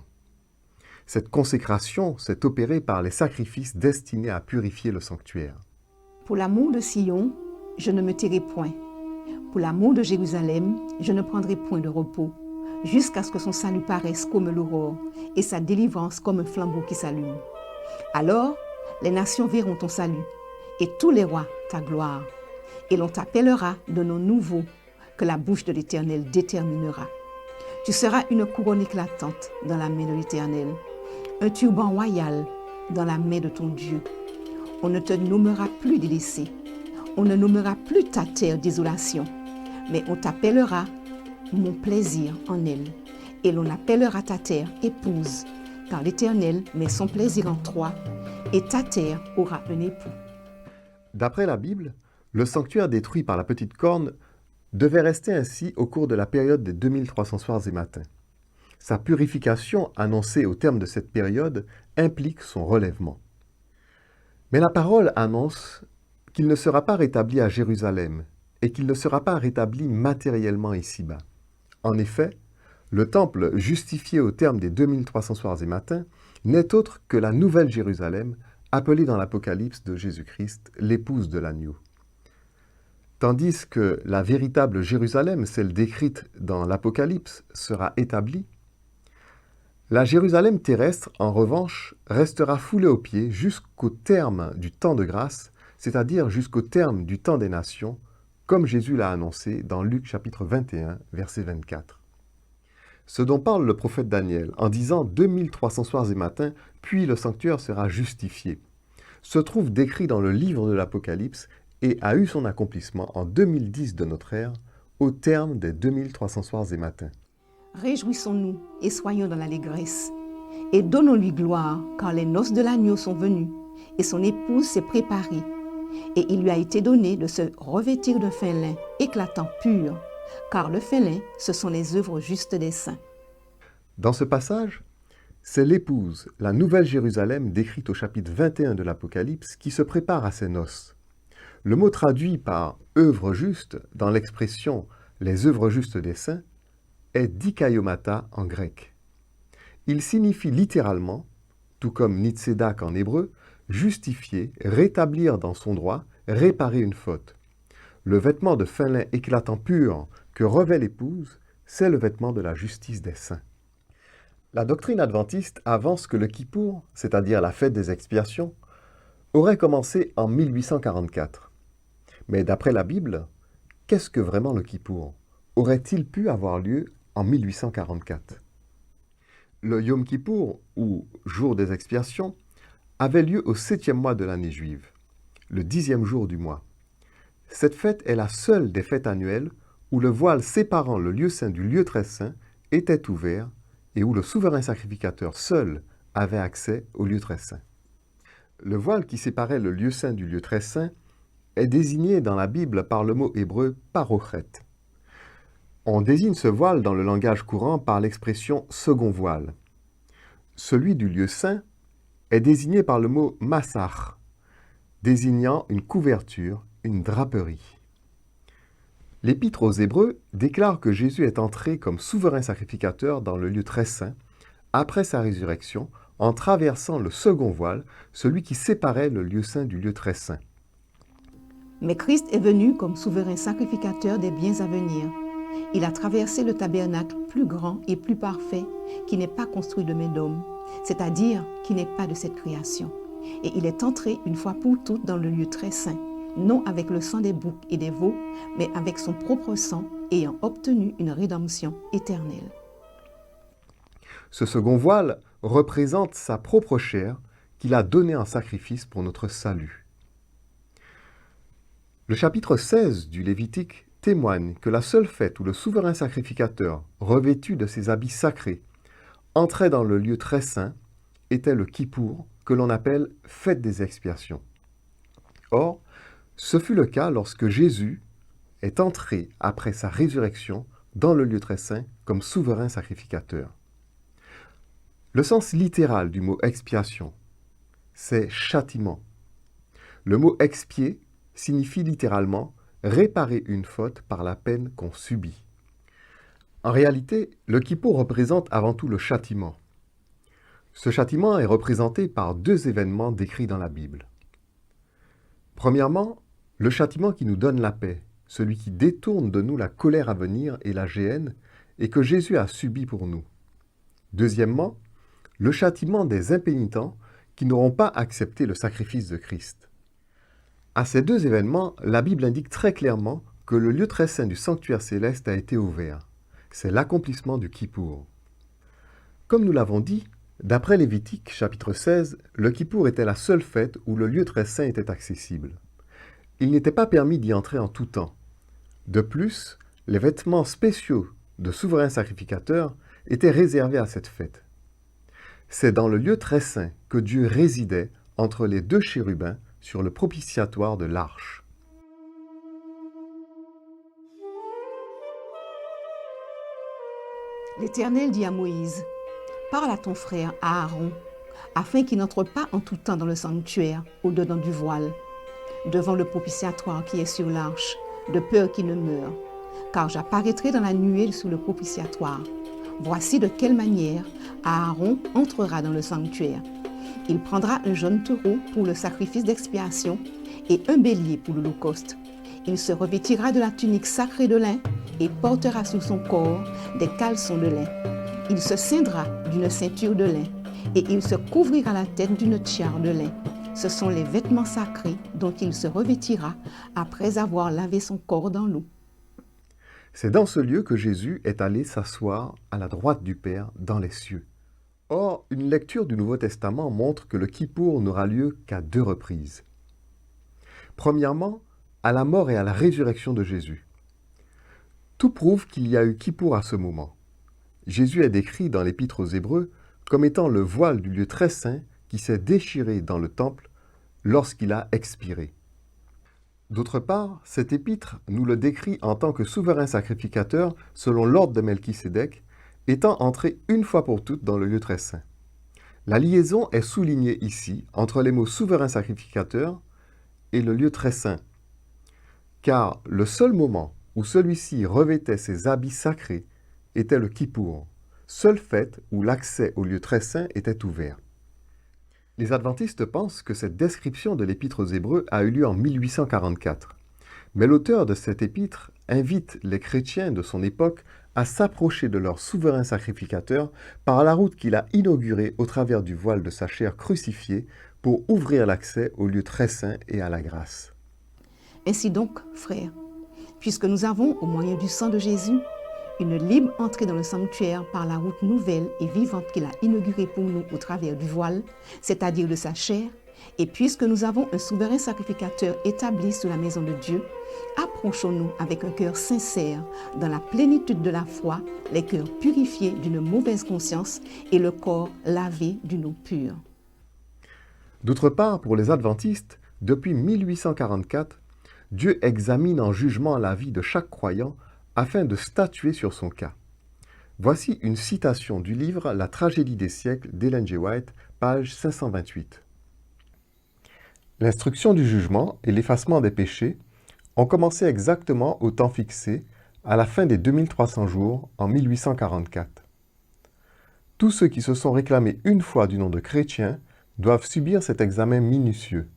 Cette consécration s'est opérée par les sacrifices destinés à purifier le sanctuaire. Pour l'amour de Sion, je ne me tairai point. Pour l'amour de Jérusalem, je ne prendrai point de repos, jusqu'à ce que son salut paraisse comme l'aurore et sa délivrance comme un flambeau qui s'allume. Alors, les nations verront ton salut, et tous les rois ta gloire. Et l'on t'appellera de nom nouveau que la bouche de l'Éternel déterminera. Tu seras une couronne éclatante dans la main de l'Éternel, un turban royal dans la main de ton Dieu. On ne te nommera plus délaissé, on ne nommera plus ta terre désolation, mais on t'appellera mon plaisir en elle, et l'on appellera ta terre épouse, car l'Éternel met son plaisir en toi, et ta terre aura un époux. D'après la Bible, le sanctuaire détruit par la petite corne devait rester ainsi au cours de la période des 2300 soirs et matins. Sa purification, annoncée au terme de cette période, implique son relèvement. Mais la parole annonce qu'il ne sera pas rétabli à Jérusalem et qu'il ne sera pas rétabli matériellement ici-bas. En effet, le temple justifié au terme des 2300 soirs et matins n'est autre que la nouvelle Jérusalem, appelée dans l'Apocalypse de Jésus-Christ l'épouse de l'agneau. Tandis que la véritable Jérusalem, celle décrite dans l'Apocalypse, sera établie, la Jérusalem terrestre, en revanche, restera foulée aux pieds jusqu'au terme du temps de grâce, c'est-à-dire jusqu'au terme du temps des nations, comme Jésus l'a annoncé dans Luc chapitre 21, verset 24. Ce dont parle le prophète Daniel en disant 2300 soirs et matins, puis le sanctuaire sera justifié, se trouve décrit dans le livre de l'Apocalypse et a eu son accomplissement en 2010 de notre ère, au terme des 2300 soirs et matins. Réjouissons-nous et soyons dans l'allégresse, et donnons-lui gloire, car les noces de l'agneau sont venues, et son épouse s'est préparée, et il lui a été donné de se revêtir de fin lin, éclatant pur, car le fin lin, ce sont les œuvres justes des saints. Dans ce passage, c'est l'épouse, la nouvelle Jérusalem décrite au chapitre 21 de l'Apocalypse, qui se prépare à ses noces. Le mot traduit par « œuvre juste » dans l'expression « les œuvres justes des saints » est dikaiomata en grec. Il signifie littéralement, tout comme nitsedak en hébreu, justifier, rétablir dans son droit, réparer une faute. Le vêtement de fin lin éclatant pur que revêt l'épouse, c'est le vêtement de la justice des saints. La doctrine adventiste avance que le Kippour, c'est-à-dire la fête des expiations, aurait commencé en 1844. Mais d'après la Bible, qu'est-ce que vraiment le Kippour? Aurait-il pu avoir lieu en 1844? Le Yom Kippour, ou jour des expiations, avait lieu au 7e mois de l'année juive, le 10e jour du mois. Cette fête est la seule des fêtes annuelles où le voile séparant le lieu saint du lieu très saint était ouvert et où le souverain sacrificateur seul avait accès au lieu très saint. Le voile qui séparait le lieu saint du lieu très saint est désigné dans la Bible par le mot hébreu parochet. On désigne ce voile dans le langage courant par l'expression second voile. Celui du lieu saint est désigné par le mot massach, désignant une couverture, une draperie. L'Épître aux Hébreux déclare que Jésus est entré comme souverain sacrificateur dans le lieu très saint, après sa résurrection, en traversant le second voile, celui qui séparait le lieu saint du lieu très saint. Mais Christ est venu comme souverain sacrificateur des biens à venir. Il a traversé le tabernacle plus grand et plus parfait qui n'est pas construit de main d'homme, c'est-à-dire qui n'est pas de cette création. Et il est entré une fois pour toutes dans le lieu très saint, non avec le sang des boucs et des veaux, mais avec son propre sang, ayant obtenu une rédemption éternelle. Ce second voile représente sa propre chair qu'il a donnée en sacrifice pour notre salut. Le chapitre 16 du Lévitique témoigne que la seule fête où le souverain sacrificateur, revêtu de ses habits sacrés, entrait dans le lieu très saint était le Kippour, que l'on appelle fête des expiations. Or, ce fut le cas lorsque Jésus est entré après sa résurrection dans le lieu très saint comme souverain sacrificateur. Le sens littéral du mot expiation, c'est châtiment. Le mot expier signifie littéralement réparer une faute par la peine qu'on subit. En réalité, le Kippour représente avant tout le châtiment. Ce châtiment est représenté par deux événements décrits dans la Bible. Premièrement, le châtiment qui nous donne la paix, celui qui détourne de nous la colère à venir et la géhenne, et que Jésus a subi pour nous. Deuxièmement, le châtiment des impénitents qui n'auront pas accepté le sacrifice de Christ. À ces deux événements, la Bible indique très clairement que le lieu très saint du sanctuaire céleste a été ouvert. C'est l'accomplissement du Kippour. Comme nous l'avons dit, d'après Lévitique, chapitre 16, le Kippour était la seule fête où le lieu très saint était accessible. Il n'était pas permis d'y entrer en tout temps. De plus, les vêtements spéciaux de souverain sacrificateur étaient réservés à cette fête. C'est dans le lieu très saint que Dieu résidait entre les deux chérubins sur le propitiatoire de l'arche. L'Éternel dit à Moïse, « Parle à ton frère Aaron, afin qu'il n'entre pas en tout temps dans le sanctuaire, au-dedans du voile, devant le propitiatoire qui est sur l'arche, de peur qu'il ne meure. Car j'apparaîtrai dans la nuée sous le propitiatoire. Voici de quelle manière Aaron entrera dans le sanctuaire. Il prendra un jeune taureau pour le sacrifice d'expiation et un bélier pour l'holocauste. Il se revêtira de la tunique sacrée de lin et portera sur son corps des caleçons de lin. Il se ceindra d'une ceinture de lin et il se couvrira la tête d'une tiare de lin. Ce sont les vêtements sacrés dont il se revêtira après avoir lavé son corps dans l'eau. » C'est dans ce lieu que Jésus est allé s'asseoir à la droite du Père dans les cieux. Or, une lecture du Nouveau Testament montre que le Kippour n'aura lieu qu'à deux reprises. Premièrement, à la mort et à la résurrection de Jésus. Tout prouve qu'il y a eu Kippour à ce moment. Jésus est décrit dans l'Épître aux Hébreux comme étant le voile du lieu très saint qui s'est déchiré dans le temple lorsqu'il a expiré. D'autre part, cet épître nous le décrit en tant que souverain sacrificateur selon l'ordre de Melchisédek, étant entré une fois pour toutes dans le lieu très saint. La liaison est soulignée ici entre les mots souverain sacrificateur et le lieu très saint, car le seul moment où celui-ci revêtait ses habits sacrés était le Kippour, seule fête où l'accès au lieu très saint était ouvert. Les adventistes pensent que cette description de l'Épître aux Hébreux a eu lieu en 1844. Mais l'auteur de cette épître invite les chrétiens de son époque à s'approcher de leur souverain sacrificateur par la route qu'il a inaugurée au travers du voile de sa chair crucifiée pour ouvrir l'accès au lieu très saint et à la grâce. Ainsi donc, frères, puisque nous avons, au moyen du sang de Jésus, une libre entrée dans le sanctuaire par la route nouvelle et vivante qu'il a inaugurée pour nous au travers du voile, c'est-à-dire de sa chair, et puisque nous avons un souverain sacrificateur établi sous la maison de Dieu, approchons-nous avec un cœur sincère, dans la plénitude de la foi, les cœurs purifiés d'une mauvaise conscience et le corps lavé d'une eau pure. D'autre part, pour les adventistes, depuis 1844, Dieu examine en jugement la vie de chaque croyant afin de statuer sur son cas. Voici une citation du livre La tragédie des siècles d'Ellen G. White, page 528. L'instruction du jugement et l'effacement des péchés ont commencé exactement au temps fixé, à la fin des 2300 jours, en 1844. Tous ceux qui se sont réclamés une fois du nom de chrétiens doivent subir cet examen minutieux.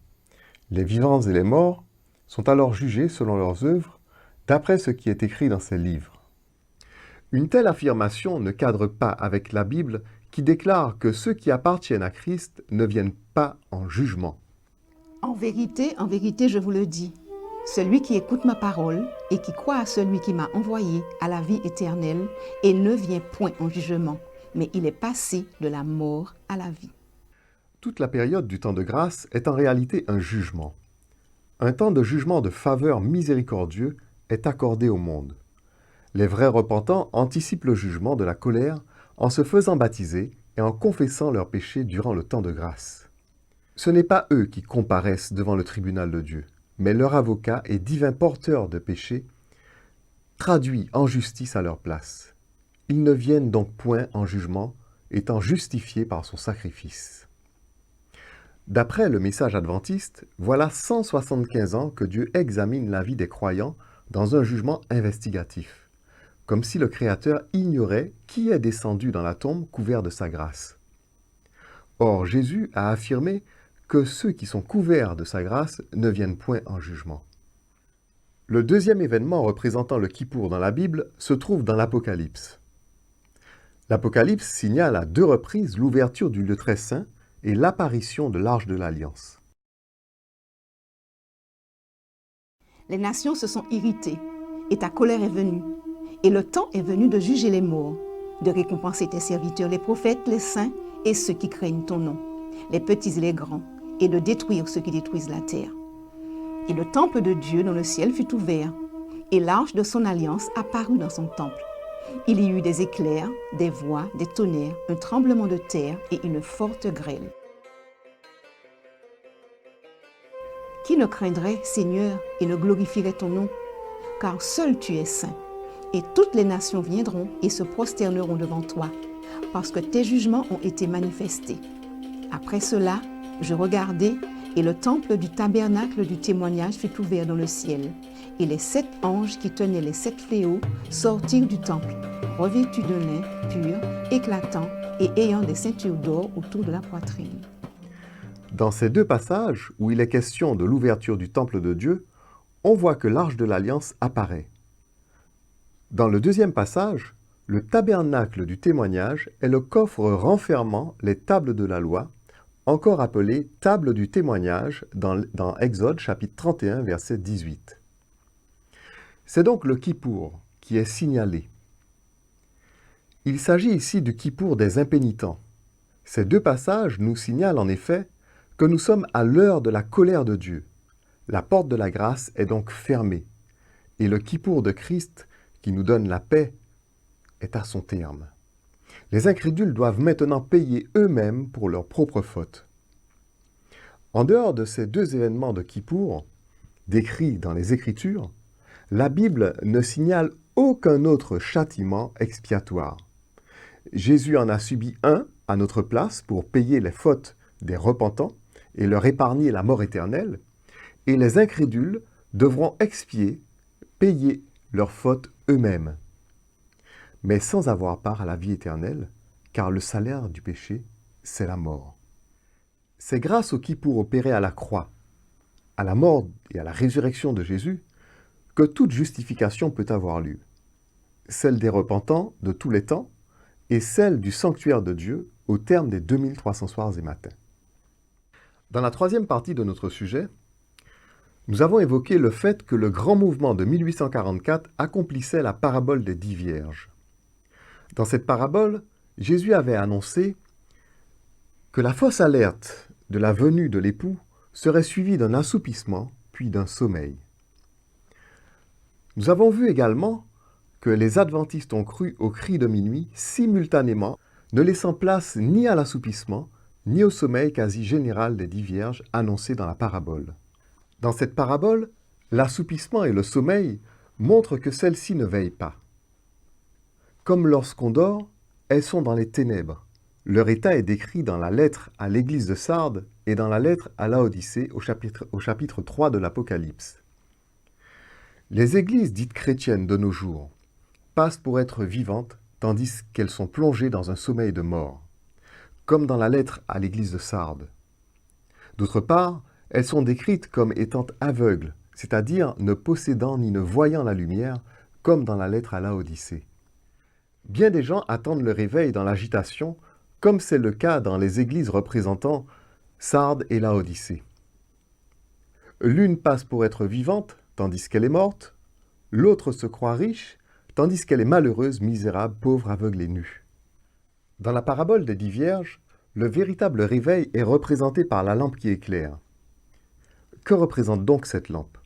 Les vivants et les morts sont alors jugés selon leurs œuvres, d'après ce qui est écrit dans ces livres. Une telle affirmation ne cadre pas avec la Bible qui déclare que ceux qui appartiennent à Christ ne viennent pas en jugement. En vérité, je vous le dis, celui qui écoute ma parole et qui croit à celui qui m'a envoyé a la vie éternelle et ne vient point en jugement, mais il est passé de la mort à la vie. Toute la période du temps de grâce est en réalité un jugement. Un temps de jugement de faveur miséricordieux est accordé au monde. Les vrais repentants anticipent le jugement de la colère en se faisant baptiser et en confessant leurs péchés durant le temps de grâce. Ce n'est pas eux qui comparaissent devant le tribunal de Dieu, mais leur avocat et divin porteur de péché traduit en justice à leur place. Ils ne viennent donc point en jugement, étant justifiés par son sacrifice. D'après le message adventiste, voilà 175 ans que Dieu examine la vie des croyants dans un jugement investigatif, comme si le Créateur ignorait qui est descendu dans la tombe couvert de sa grâce. Or, Jésus a affirmé que ceux qui sont couverts de sa grâce ne viennent point en jugement. Le deuxième événement représentant le Kippour dans la Bible se trouve dans l'Apocalypse. L'Apocalypse signale à 2 reprises l'ouverture du lieu très saint et l'apparition de l'Arche de l'Alliance. Les nations se sont irritées, et ta colère est venue, et le temps est venu de juger les morts, de récompenser tes serviteurs, les prophètes, les saints et ceux qui craignent ton nom, les petits et les grands, et de détruire ceux qui détruisent la terre. Et le temple de Dieu dans le ciel fut ouvert, et l'arche de son alliance apparut dans son temple. Il y eut des éclairs, des voix, des tonnerres, un tremblement de terre et une forte grêle. Qui ne craindrait, Seigneur, et ne glorifierait ton nom? Car seul tu es saint, et toutes les nations viendront et se prosterneront devant toi, parce que tes jugements ont été manifestés. Après cela, je regardai, et le temple du tabernacle du témoignage fut ouvert dans le ciel, et les 7 anges qui tenaient les 7 fléaux sortirent du temple, revêtus de lin pur, éclatant, et ayant des ceintures d'or autour de la poitrine. Dans ces 2 passages, où il est question de l'ouverture du temple de Dieu, on voit que l'Arche de l'Alliance apparaît. Dans le deuxième passage, le tabernacle du témoignage est le coffre renfermant les tables de la loi, encore appelées tables du témoignage dans Exode chapitre 31, verset 18. C'est donc le Kippour qui est signalé. Il s'agit ici du Kippour des impénitents. Ces 2 passages nous signalent en effet que nous sommes à l'heure de la colère de Dieu. La porte de la grâce est donc fermée, et le Kippour de Christ, qui nous donne la paix, est à son terme. Les incrédules doivent maintenant payer eux-mêmes pour leurs propres fautes. En dehors de ces 2 événements de Kippour, décrits dans les Écritures, la Bible ne signale aucun autre châtiment expiatoire. Jésus en a subi un à notre place pour payer les fautes des repentants et leur épargner la mort éternelle, et les incrédules devront expier, payer leurs fautes eux-mêmes, mais sans avoir part à la vie éternelle, car le salaire du péché, c'est la mort. C'est grâce au Kippour opéré à la croix, à la mort et à la résurrection de Jésus, que toute justification peut avoir lieu, celle des repentants de tous les temps et celle du sanctuaire de Dieu au terme des 2300 soirs et matins. Dans la 3e partie de notre sujet, nous avons évoqué le fait que le grand mouvement de 1844 accomplissait la parabole des 10 vierges. Dans cette parabole, Jésus avait annoncé que la fausse alerte de la venue de l'époux serait suivie d'un assoupissement puis d'un sommeil. Nous avons vu également que les adventistes ont cru au cri de minuit simultanément, ne laissant place ni à l'assoupissement, ni au sommeil quasi général des 10 vierges annoncé dans la parabole. Dans cette parabole, l'assoupissement et le sommeil montrent que celles-ci ne veillent pas. Comme lorsqu'on dort, elles sont dans les ténèbres. Leur état est décrit dans la lettre à l'église de Sardes et dans la lettre à Laodicée au chapitre 3 de l'Apocalypse. Les églises dites chrétiennes de nos jours passent pour être vivantes tandis qu'elles sont plongées dans un sommeil de mort, comme dans la lettre à l'église de Sardes. D'autre part, elles sont décrites comme étant aveugles, c'est-à-dire ne possédant ni ne voyant la lumière, comme dans la lettre à Laodicée. Bien des gens attendent le réveil dans l'agitation, comme c'est le cas dans les églises représentant Sardes et Laodicée. L'une passe pour être vivante, tandis qu'elle est morte, l'autre se croit riche, tandis qu'elle est malheureuse, misérable, pauvre, aveugle et nue. Dans la parabole des 10 vierges, le véritable réveil est représenté par la lampe qui éclaire. Que représente donc cette lampe?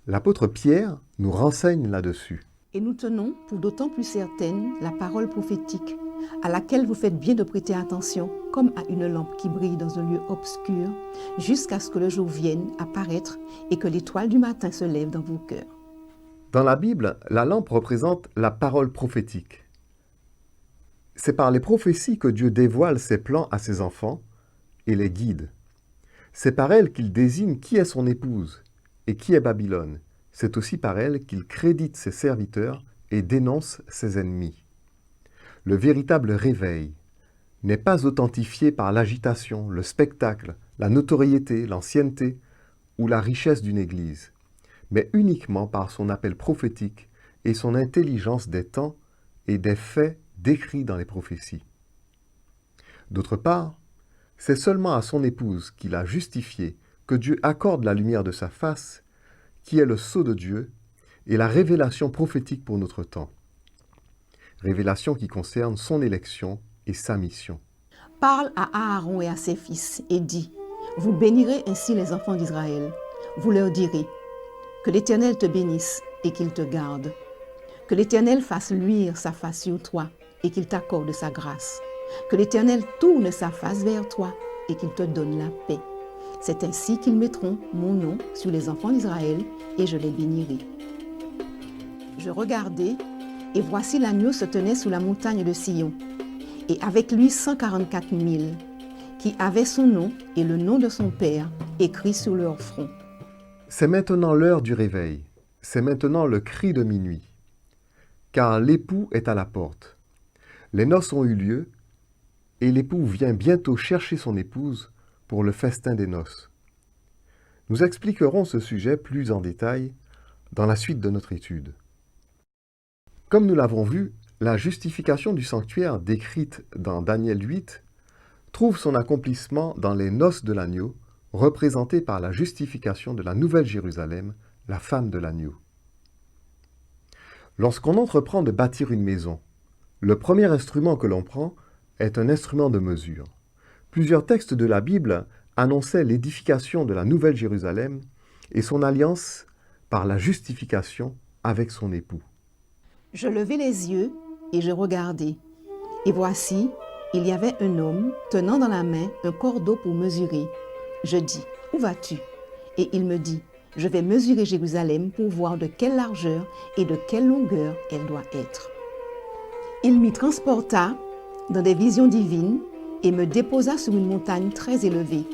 L'apôtre Pierre nous renseigne là-dessus. Et nous tenons pour d'autant plus certaine la parole prophétique, à laquelle vous faites bien de prêter attention, comme à une lampe qui brille dans un lieu obscur, jusqu'à ce que le jour vienne apparaître et que l'étoile du matin se lève dans vos cœurs. Dans la Bible, la lampe représente la parole prophétique. C'est par les prophéties que Dieu dévoile ses plans à ses enfants et les guide. C'est par elle qu'il désigne qui est son épouse et qui est Babylone. C'est aussi par elle qu'il crédite ses serviteurs et dénonce ses ennemis. Le véritable réveil n'est pas authentifié par l'agitation, le spectacle, la notoriété, l'ancienneté ou la richesse d'une église, mais uniquement par son appel prophétique et son intelligence des temps et des faits décrits dans les prophéties. D'autre part, c'est seulement à son épouse qu'il a justifié que Dieu accorde la lumière de sa face, qui est le sceau de Dieu, et la révélation prophétique pour notre temps. Révélation qui concerne son élection et sa mission. Parle à Aaron et à ses fils et dis, vous bénirez ainsi les enfants d'Israël. Vous leur direz, que l'Éternel te bénisse et qu'il te garde. Que l'Éternel fasse luire sa face sur toi et qu'il t'accorde sa grâce. Que l'Éternel tourne sa face vers toi et qu'il te donne la paix. C'est ainsi qu'ils mettront mon nom sur les enfants d'Israël et je les bénirai. Je regardai et voici l'agneau se tenait sous la montagne de Sion et avec lui 144 000 qui avaient son nom et le nom de son père écrit sur leur front. C'est maintenant l'heure du réveil, c'est maintenant le cri de minuit, car l'époux est à la porte. Les noces ont eu lieu, et l'époux vient bientôt chercher son épouse pour le festin des noces. Nous expliquerons ce sujet plus en détail dans la suite de notre étude. Comme nous l'avons vu, la justification du sanctuaire décrite dans Daniel 8 trouve son accomplissement dans les noces de l'agneau, représentées par la justification de la Nouvelle Jérusalem, la femme de l'agneau. Lorsqu'on entreprend de bâtir une maison, le premier instrument que l'on prend est un instrument de mesure. Plusieurs textes de la Bible annonçaient l'édification de la Nouvelle Jérusalem et son alliance par la justification avec son époux. Je levai les yeux et je regardai. Et voici, il y avait un homme tenant dans la main un cordeau pour mesurer. Je dis, où vas-tu? Et il me dit, je vais mesurer Jérusalem pour voir de quelle largeur et de quelle longueur elle doit être. Il m'y transporta dans des visions divines et me déposa sur une montagne très élevée,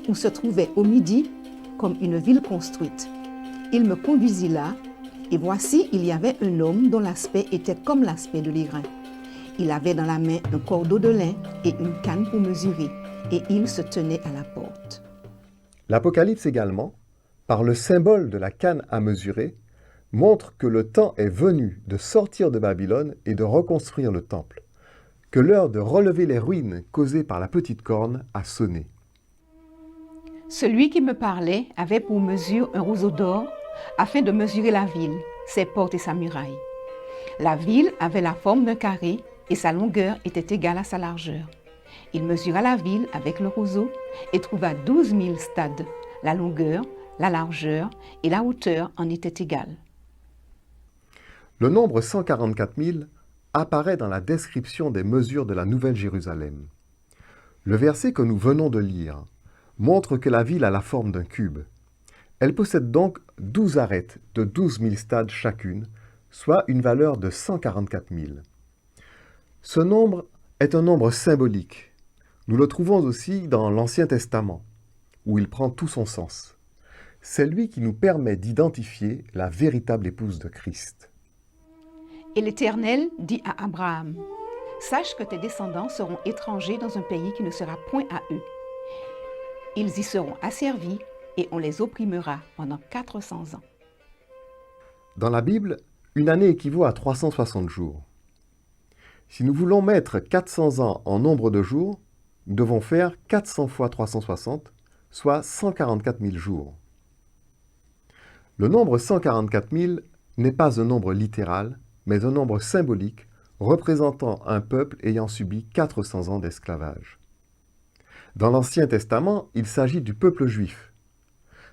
où se trouvait au midi comme une ville construite. Il me conduisit là, et voici, il y avait un homme dont l'aspect était comme l'aspect de l'airain. Il avait dans la main un cordeau de lin et une canne pour mesurer, et il se tenait à la porte. L'Apocalypse également, par le symbole de la canne à mesurer, montre que le temps est venu de sortir de Babylone et de reconstruire le temple, que l'heure de relever les ruines causées par la petite corne a sonné. Celui qui me parlait avait pour mesure un roseau d'or, afin de mesurer la ville, ses portes et sa muraille. La ville avait la forme d'un carré et sa longueur était égale à sa largeur. Il mesura la ville avec le roseau et trouva 12 000 stades. La longueur, la largeur et la hauteur en étaient égales. Le nombre 144 000 apparaît dans la description des mesures de la Nouvelle Jérusalem. Le verset que nous venons de lire montre que la ville a la forme d'un cube. Elle possède donc 12 arêtes de 12 000 stades chacune, soit une valeur de 144 000. Ce nombre est un nombre symbolique. Nous le trouvons aussi dans l'Ancien Testament, où il prend tout son sens. C'est lui qui nous permet d'identifier la véritable épouse de Christ. Et l'Éternel dit à Abraham, « Sache que tes descendants seront étrangers dans un pays qui ne sera point à eux. Ils y seront asservis et on les opprimera pendant 400 ans. » Dans la Bible, une année équivaut à 360 jours. Si nous voulons mettre 400 ans en nombre de jours, nous devons faire 400 fois 360, soit 144 000 jours. Le nombre 144 000 n'est pas un nombre littéral, mais un nombre symbolique représentant un peuple ayant subi 400 ans d'esclavage. Dans l'Ancien Testament, il s'agit du peuple juif.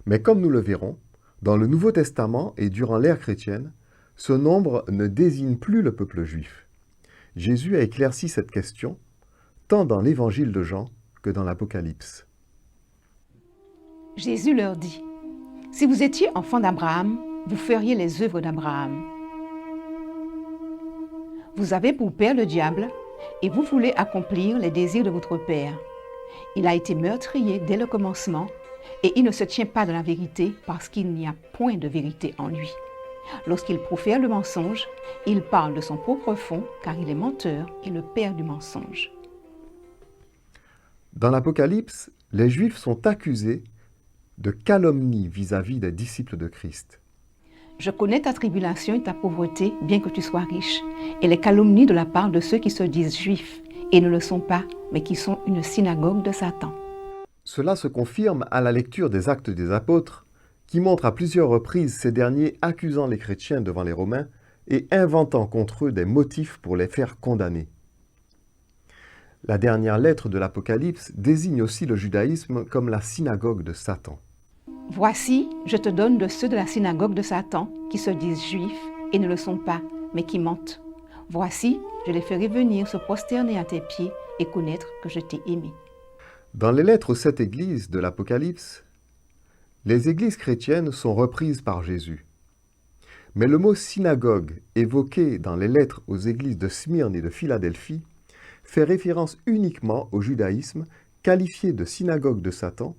Mais comme nous le verrons, dans le Nouveau Testament et durant l'ère chrétienne, ce nombre ne désigne plus le peuple juif. Jésus a éclairci cette question, tant dans l'Évangile de Jean que dans l'Apocalypse. Jésus leur dit, « Si vous étiez enfants d'Abraham, vous feriez les œuvres d'Abraham. Vous avez pour père le diable, et vous voulez accomplir les désirs de votre père. Il a été meurtrier dès le commencement, et il ne se tient pas de la vérité parce qu'il n'y a point de vérité en lui. Lorsqu'il profère le mensonge, il parle de son propre fond car il est menteur et le père du mensonge. Dans l'Apocalypse, les Juifs sont accusés de calomnie vis-à-vis des disciples de Christ. Je connais ta tribulation et ta pauvreté, bien que tu sois riche, et les calomnies de la part de ceux qui se disent juifs et ne le sont pas, mais qui sont une synagogue de Satan. Cela se confirme à la lecture des Actes des Apôtres, qui montrent à plusieurs reprises ces derniers accusant les chrétiens devant les Romains et inventant contre eux des motifs pour les faire condamner. La dernière lettre de l'Apocalypse désigne aussi le judaïsme comme la synagogue de Satan. Voici, je te donne de ceux de la synagogue de Satan qui se disent juifs et ne le sont pas, mais qui mentent. Voici, je les ferai venir se prosterner à tes pieds et connaître que je t'ai aimé. Dans les lettres aux 7 églises de l'Apocalypse, les églises chrétiennes sont reprises par Jésus. Mais le mot synagogue évoqué dans les lettres aux églises de Smyrne et de Philadelphie fait référence uniquement au judaïsme qualifié de synagogue de Satan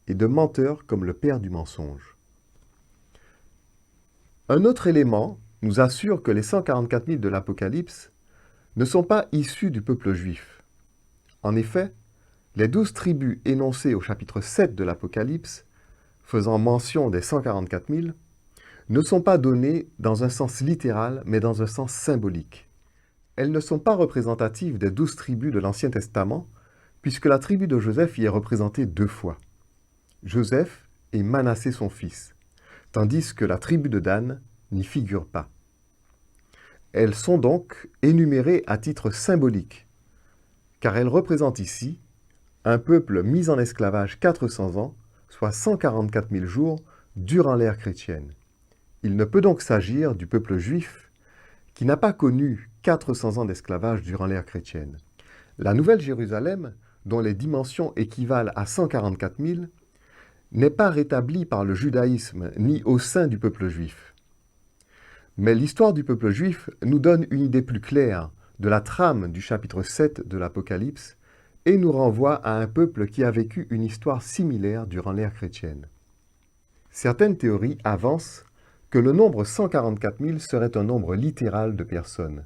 et de menteur comme le père du mensonge. Un autre élément nous assure que les 144 000 de l'Apocalypse ne sont pas issus du peuple juif. En effet, les 12 tribus énoncées au chapitre 7 de l'Apocalypse, faisant mention des 144 000, ne sont pas données dans un sens littéral, mais dans un sens symbolique. Elles ne sont pas représentatives des 12 tribus de l'Ancien Testament, puisque la tribu de Joseph y est représentée 2 fois. Joseph et Manassé son fils, tandis que la tribu de Dan n'y figure pas. Elles sont donc énumérées à titre symbolique, car elles représentent ici un peuple mis en esclavage 400 ans, soit 144 000 jours, durant l'ère chrétienne. Il ne peut donc s'agir du peuple juif qui n'a pas connu 400 ans d'esclavage durant l'ère chrétienne. La Nouvelle Jérusalem, dont les dimensions équivalent à 144 000, n'est pas rétablie par le judaïsme ni au sein du peuple juif. Mais l'histoire du peuple juif nous donne une idée plus claire de la trame du chapitre 7 de l'Apocalypse et nous renvoie à un peuple qui a vécu une histoire similaire durant l'ère chrétienne. Certaines théories avancent que le nombre 144 000 serait un nombre littéral de personnes.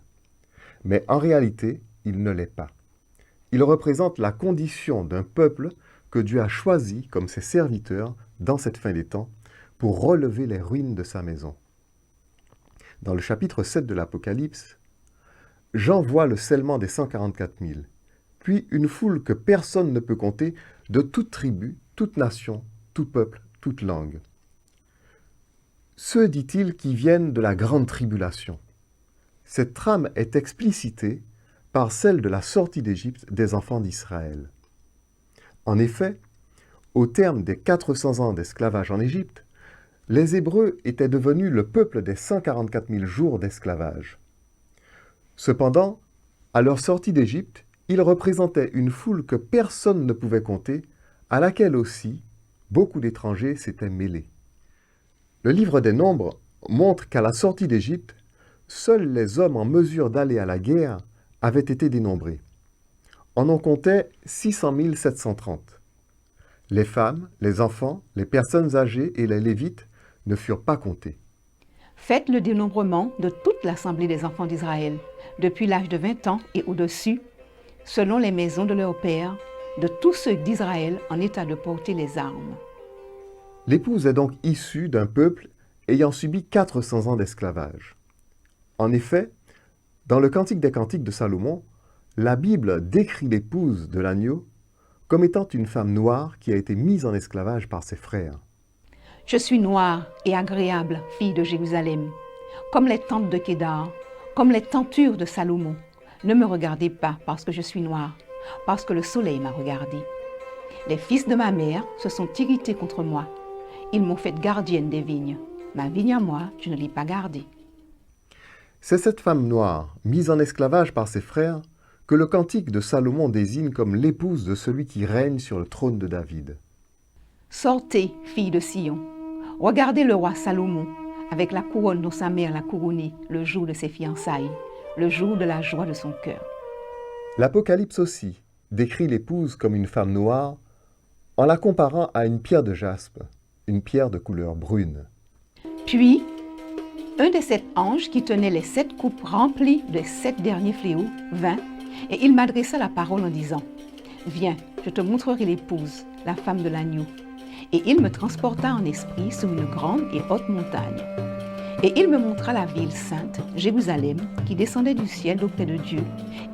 Mais en réalité, il ne l'est pas. Il représente la condition d'un peuple que Dieu a choisi comme ses serviteurs dans cette fin des temps pour relever les ruines de sa maison. Dans le chapitre 7 de l'Apocalypse, Jean voit le scellement des 144 000, puis une foule que personne ne peut compter de toute tribu, toute nation, tout peuple, toute langue. Ceux, dit-il, qui viennent de la grande tribulation. Cette trame est explicitée par celle de la sortie d'Égypte des enfants d'Israël. En effet, au terme des 400 ans d'esclavage en Égypte, les Hébreux étaient devenus le peuple des 144 000 jours d'esclavage. Cependant, à leur sortie d'Égypte, ils représentaient une foule que personne ne pouvait compter, à laquelle aussi beaucoup d'étrangers s'étaient mêlés. Le livre des Nombres montre qu'à la sortie d'Égypte, seuls les hommes en mesure d'aller à la guerre avaient été dénombrés. On en comptait 600 730. Les femmes, les enfants, les personnes âgées et les Lévites ne furent pas comptés. Faites le dénombrement de toute l'assemblée des enfants d'Israël, depuis l'âge de 20 ans et au-dessus, selon les maisons de leurs pères, de tous ceux d'Israël en état de porter les armes. L'épouse est donc issue d'un peuple ayant subi 400 ans d'esclavage. En effet, dans le Cantique des Cantiques de Salomon, la Bible décrit l'épouse de l'agneau comme étant une femme noire qui a été mise en esclavage par ses frères. Je suis noire et agréable, fille de Jérusalem, comme les tentes de Kédar, comme les tentures de Salomon. Ne me regardez pas parce que je suis noire, parce que le soleil m'a regardée. Les fils de ma mère se sont irrités contre moi. Ils m'ont fait gardienne des vignes. Ma vigne à moi, je ne l'ai pas gardée. C'est cette femme noire, mise en esclavage par ses frères, que le cantique de Salomon désigne comme l'épouse de celui qui règne sur le trône de David. Sortez, filles de Sion, regardez le roi Salomon, avec la couronne dont sa mère l'a couronné le jour de ses fiançailles, le jour de la joie de son cœur. L'Apocalypse aussi décrit l'épouse comme une femme noire en la comparant à une pierre de jaspe, une pierre de couleur brune. Puis, un des 7 anges qui tenaient les 7 coupes remplies des 7 derniers fléaux vint, et il m'adressa la parole en disant, « Viens, je te montrerai l'épouse, la femme de l'agneau. » Et il me transporta en esprit sur une grande et haute montagne. Et il me montra la ville sainte, Jérusalem, qui descendait du ciel auprès de Dieu,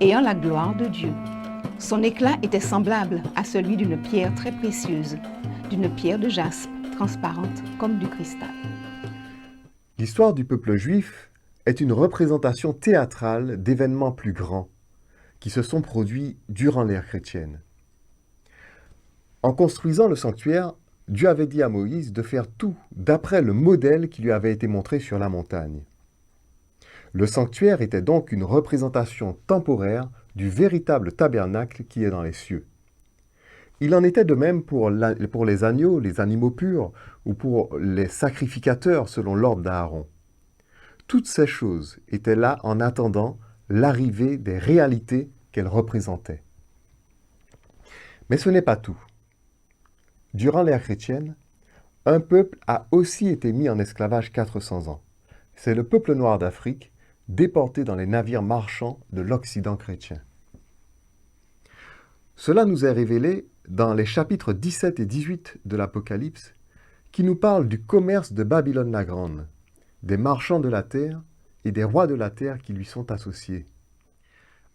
ayant la gloire de Dieu. Son éclat était semblable à celui d'une pierre très précieuse, d'une pierre de jaspe, transparente comme du cristal. L'histoire du peuple juif est une représentation théâtrale d'événements plus grands qui se sont produits durant l'ère chrétienne. En construisant le sanctuaire, Dieu avait dit à Moïse de faire tout d'après le modèle qui lui avait été montré sur la montagne. Le sanctuaire était donc une représentation temporaire du véritable tabernacle qui est dans les cieux. Il en était de même pour les agneaux, les animaux purs, ou pour les sacrificateurs selon l'ordre d'Aaron. Toutes ces choses étaient là en attendant l'arrivée des réalités qu'elles représentaient. Mais ce n'est pas tout. Durant l'ère chrétienne, un peuple a aussi été mis en esclavage 400 ans. C'est le peuple noir d'Afrique, déporté dans les navires marchands de l'Occident chrétien. Cela nous est révélé dans les chapitres 17 et 18 de l'Apocalypse, qui nous parlent du commerce de Babylone la Grande, des marchands de la terre et des rois de la terre qui lui sont associés.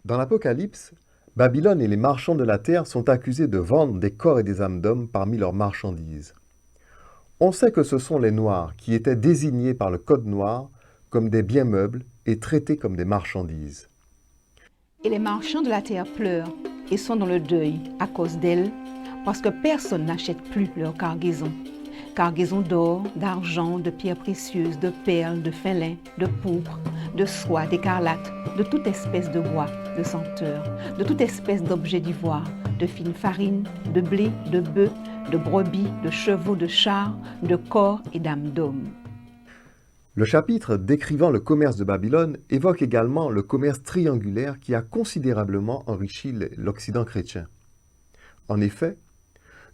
Dans l'Apocalypse, Babylone et les marchands de la terre sont accusés de vendre des corps et des âmes d'hommes parmi leurs marchandises. On sait que ce sont les Noirs qui étaient désignés par le Code noir comme des biens meubles et traités comme des marchandises. Et les marchands de la terre pleurent et sont dans le deuil à cause d'elles, parce que personne n'achète plus leur cargaison. Cargaison d'or, d'argent, de pierres précieuses, de perles, de fin lin, de pourpre, de soie, d'écarlate, de toute espèce de bois, de senteur, de toute espèce d'objet d'ivoire, de fine farine, de blé, de bœufs, de brebis, de chevaux, de chars, de corps et d'âmes d'hommes. Le chapitre décrivant le commerce de Babylone évoque également le commerce triangulaire qui a considérablement enrichi l'Occident chrétien. En effet,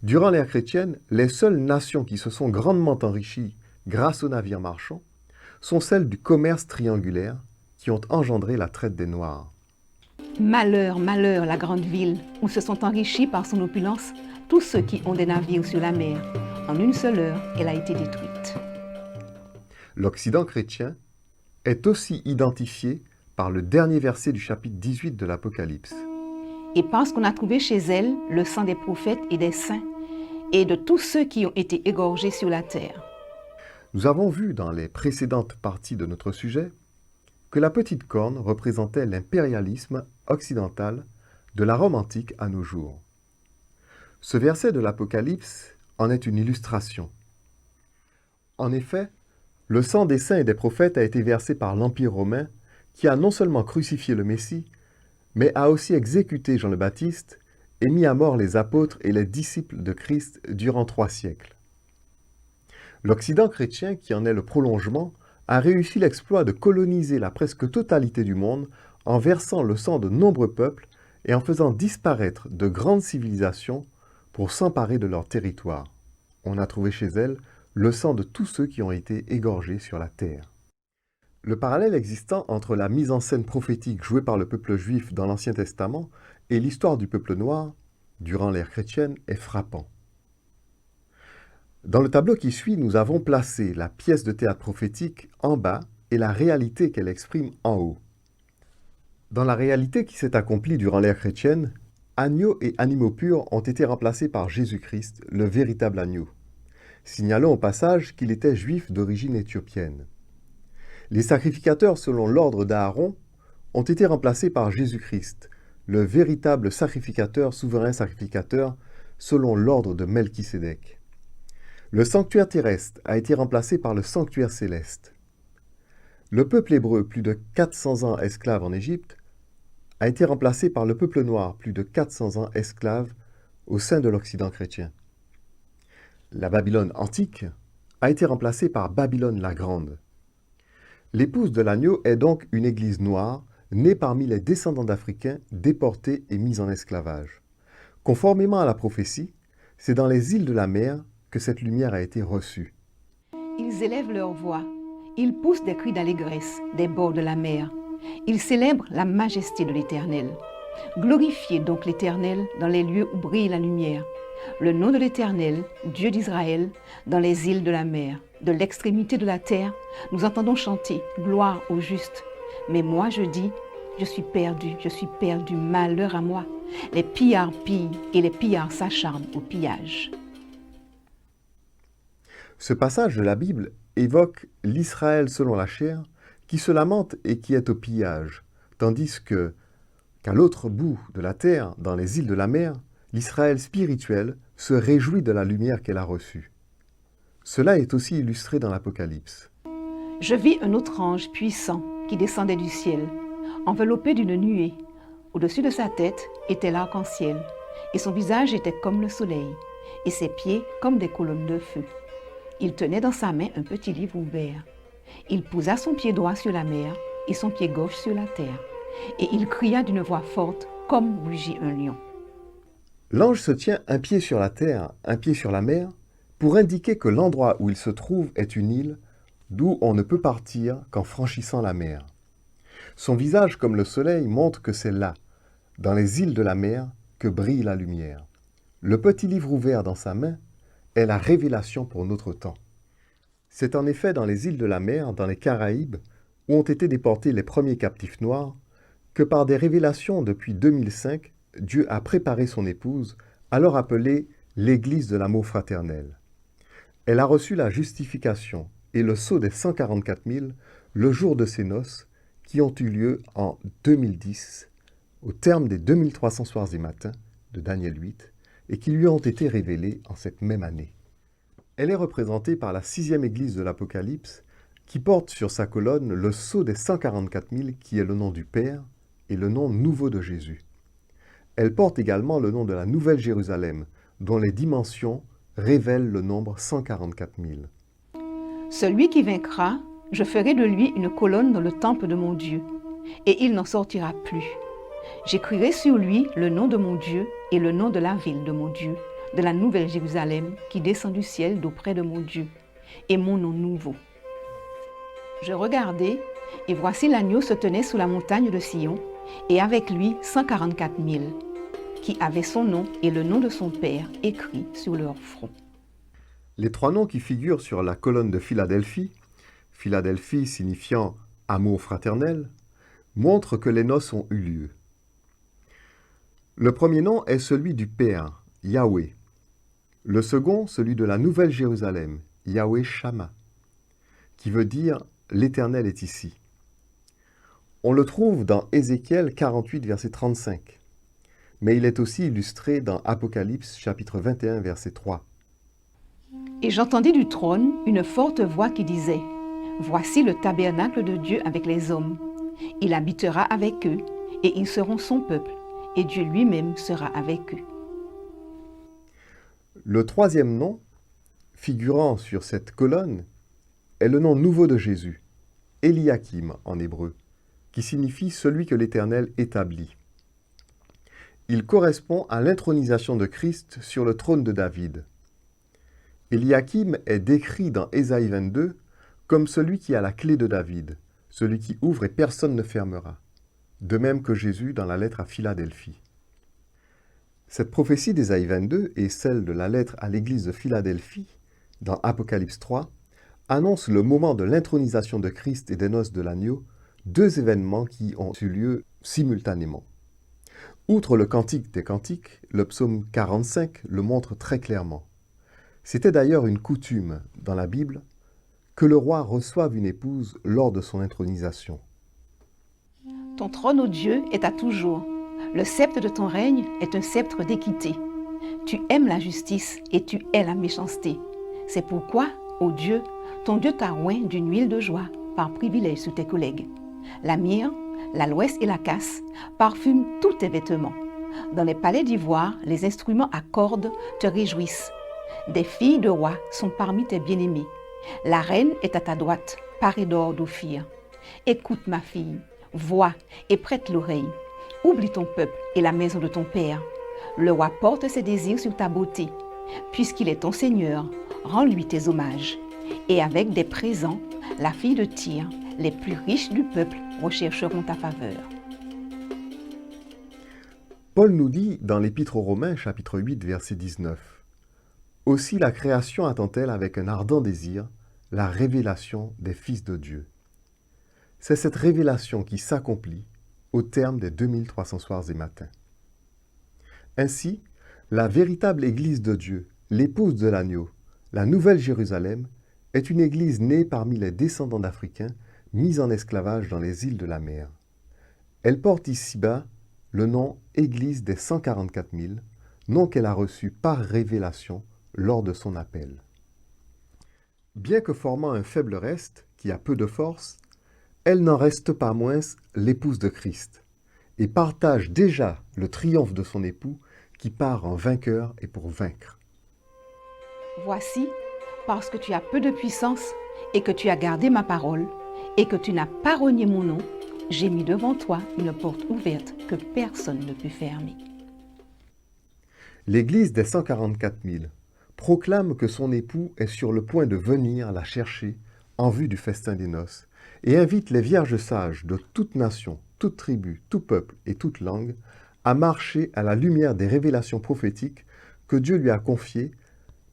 durant l'ère chrétienne, les seules nations qui se sont grandement enrichies grâce aux navires marchands sont celles du commerce triangulaire qui ont engendré la traite des Noirs. Malheur, malheur, la grande ville, où se sont enrichis par son opulence tous ceux qui ont des navires sur la mer. En une seule heure, elle a été détruite. L'Occident chrétien est aussi identifié par le dernier verset du chapitre 18 de l'Apocalypse. Et parce qu'on a trouvé chez elle le sang des prophètes et des saints, et de tous ceux qui ont été égorgés sur la terre. Nous avons vu dans les précédentes parties de notre sujet que la petite corne représentait l'impérialisme occidental de la Rome antique à nos jours. Ce verset de l'Apocalypse en est une illustration. En effet, le sang des saints et des prophètes a été versé par l'Empire romain qui a non seulement crucifié le Messie, mais a aussi exécuté Jean le Baptiste et mis à mort les apôtres et les disciples de Christ durant 3 siècles. L'Occident chrétien, qui en est le prolongement, a réussi l'exploit de coloniser la presque totalité du monde en versant le sang de nombreux peuples et en faisant disparaître de grandes civilisations pour s'emparer de leur territoire. On a trouvé chez elle le sang de tous ceux qui ont été égorgés sur la terre. Le parallèle existant entre la mise en scène prophétique jouée par le peuple juif dans l'Ancien Testament et l'histoire du peuple noir durant l'ère chrétienne est frappant. Dans le tableau qui suit, nous avons placé la pièce de théâtre prophétique en bas et la réalité qu'elle exprime en haut. Dans la réalité qui s'est accomplie durant l'ère chrétienne, agneaux et animaux purs ont été remplacés par Jésus-Christ, le véritable agneau. Signalons au passage qu'il était juif d'origine éthiopienne. Les sacrificateurs selon l'ordre d'Aaron ont été remplacés par Jésus-Christ, le véritable sacrificateur, souverain sacrificateur, selon l'ordre de Melchisédek. Le sanctuaire terrestre a été remplacé par le sanctuaire céleste. Le peuple hébreu, plus de 400 ans esclave en Égypte, a été remplacé par le peuple noir, plus de 400 ans esclave au sein de l'Occident chrétien. La Babylone antique a été remplacée par Babylone la Grande. L'épouse de l'agneau est donc une église noire, née parmi les descendants d'Africains déportés et mis en esclavage. Conformément à la prophétie, C'est dans les îles de la mer que cette lumière a été reçue. Ils élèvent leur voix, ils poussent des cris d'allégresse des bords de la mer. Ils célèbrent la majesté de l'Éternel. Glorifiez donc l'Éternel dans les lieux où brille la lumière. Le nom de l'Éternel, Dieu d'Israël, dans les îles de la mer. De l'extrémité de la terre, nous entendons chanter gloire au juste. Mais moi je dis, je suis perdu, malheur à moi. Les pillards pillent et les pillards s'acharnent au pillage. Ce passage de la Bible évoque l'Israël selon la chair qui se lamente et qui est au pillage, tandis qu'à l'autre bout de la terre, dans les îles de la mer, l'Israël spirituel se réjouit de la lumière qu'elle a reçue. Cela est aussi illustré dans l'Apocalypse. Je vis un autre ange puissant qui descendait du ciel, enveloppé d'une nuée. Au-dessus de sa tête était l'arc-en-ciel, et son visage était comme le soleil, et ses pieds comme des colonnes de feu. Il tenait dans sa main un petit livre ouvert. Il posa son pied droit sur la mer et son pied gauche sur la terre, et il cria d'une voix forte comme rugit un lion. L'ange se tient un pied sur la terre, un pied sur la mer, pour indiquer que l'endroit où il se trouve est une île d'où on ne peut partir qu'en franchissant la mer. Son visage comme le soleil montre que c'est là, dans les îles de la mer, que brille la lumière. Le petit livre ouvert dans sa main est la révélation pour notre temps. C'est en effet dans les îles de la mer, dans les Caraïbes, où ont été déportés les premiers captifs noirs, que par des révélations depuis 2005, Dieu a préparé son épouse, alors appelée l'Église de l'amour fraternel. Elle a reçu la justification et le sceau des 144 000 le jour de ses noces, qui ont eu lieu en 2010, au terme des 2300 soirs et matins de Daniel 8, et qui lui ont été révélés en cette même année. Elle est représentée par la 6e église de l'Apocalypse, qui porte sur sa colonne le sceau des 144 000 qui est le nom du Père et le nom nouveau de Jésus. Elle porte également le nom de la Nouvelle Jérusalem, dont les dimensions révèlent le nombre 144 000. Celui qui vaincra, je ferai de lui une colonne dans le temple de mon Dieu, et il n'en sortira plus. J'écrirai sur lui le nom de mon Dieu et le nom de la ville de mon Dieu, de la Nouvelle Jérusalem qui descend du ciel d'auprès de mon Dieu, et mon nom nouveau. Je regardai, et voici l'agneau se tenait sous la montagne de Sion, et avec lui 144 000, qui avaient son nom et le nom de son Père écrit sur leur front. Les trois noms qui figurent sur la colonne de Philadelphie, Philadelphie signifiant « amour fraternel », montrent que les noces ont eu lieu. Le premier nom est celui du Père, Yahweh. Le second, celui de la Nouvelle Jérusalem, Yahweh Shama, qui veut dire « l'Éternel est ici ». On le trouve dans Ézéchiel 48, verset 35, mais il est aussi illustré dans Apocalypse chapitre 21, verset 3. Et j'entendis du trône une forte voix qui disait, « Voici le tabernacle de Dieu avec les hommes. Il habitera avec eux, et ils seront son peuple, et Dieu lui-même sera avec eux. » Le troisième nom, figurant sur cette colonne, est le nom nouveau de Jésus, Eliakim en hébreu, qui signifie « celui que l'Éternel établit ». Il correspond à l'intronisation de Christ sur le trône de David. Eliakim est décrit dans Ésaïe 22 comme celui qui a la clé de David, celui qui ouvre et personne ne fermera, de même que Jésus dans la lettre à Philadelphie. Cette prophétie d'Ésaïe 22 et celle de la lettre à l'église de Philadelphie, dans Apocalypse 3, annonce le moment de l'intronisation de Christ et des noces de l'agneau, deux événements qui ont eu lieu simultanément. Outre le Cantique des Cantiques, le psaume 45 le montre très clairement. C'était d'ailleurs une coutume dans la Bible que le roi reçoive une épouse lors de son intronisation. Ton trône, ô Dieu, est à toujours. Le sceptre de ton règne est un sceptre d'équité. Tu aimes la justice et tu hais la méchanceté. C'est pourquoi, ô Dieu, ton Dieu t'a oint d'une huile de joie par privilège sur tes collègues. La myrrhe, l'aloès et la casse parfument tous tes vêtements. Dans les palais d'ivoire, les instruments à cordes te réjouissent. Des filles de roi sont parmi tes bien-aimés. La reine est à ta droite, parée d'or d'Ophir. Écoute, ma fille, vois et prête l'oreille. Oublie ton peuple et la maison de ton père. Le roi porte ses désirs sur ta beauté. puisqu'il est ton Seigneur, rends-lui tes hommages. Et avec des présents, la fille de Tyr, les plus riches du peuple, rechercheront ta faveur. Paul nous dit dans l'Épître aux Romains, chapitre 8, verset 19, « Aussi la création attend-elle avec un ardent désir la révélation des fils de Dieu. » C'est cette révélation qui s'accomplit au terme des 2300 soirs et matins. Ainsi, la véritable Église de Dieu, l'épouse de l'agneau, la Nouvelle Jérusalem, est une Église née parmi les descendants d'Africains mis en esclavage dans les îles de la mer. Elle porte ici-bas le nom Église des 144 000, nom qu'elle a reçu par révélation lors de son appel. Bien que formant un faible reste, qui a peu de force, elle n'en reste pas moins l'épouse de Christ, et partage déjà le triomphe de son époux qui part en vainqueur et pour vaincre. Voici, parce que tu as peu de puissance et que tu as gardé ma parole et que tu n'as pas renié mon nom, j'ai mis devant toi une porte ouverte que personne ne peut fermer. L'Église des 144 000 proclame que son époux est sur le point de venir la chercher en vue du festin des noces et invite les vierges sages de toute nation, toute tribu, tout peuple et toute langue à marcher à la lumière des révélations prophétiques que Dieu lui a confiées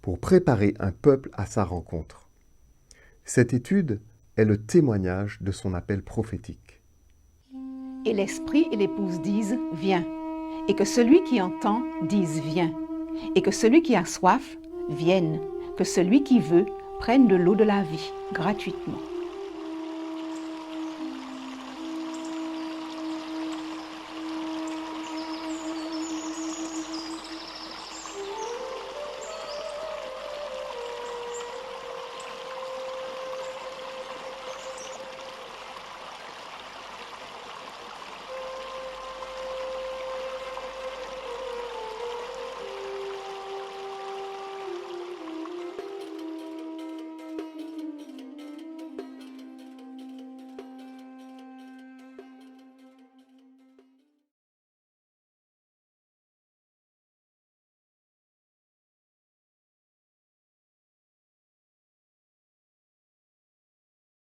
pour préparer un peuple à sa rencontre. Cette étude est le témoignage de son appel prophétique. Et l'Esprit et l'épouse disent « Viens », et que celui qui entend dise « Viens », et que celui qui a soif vienne, que celui qui veut prenne de l'eau de la vie gratuitement.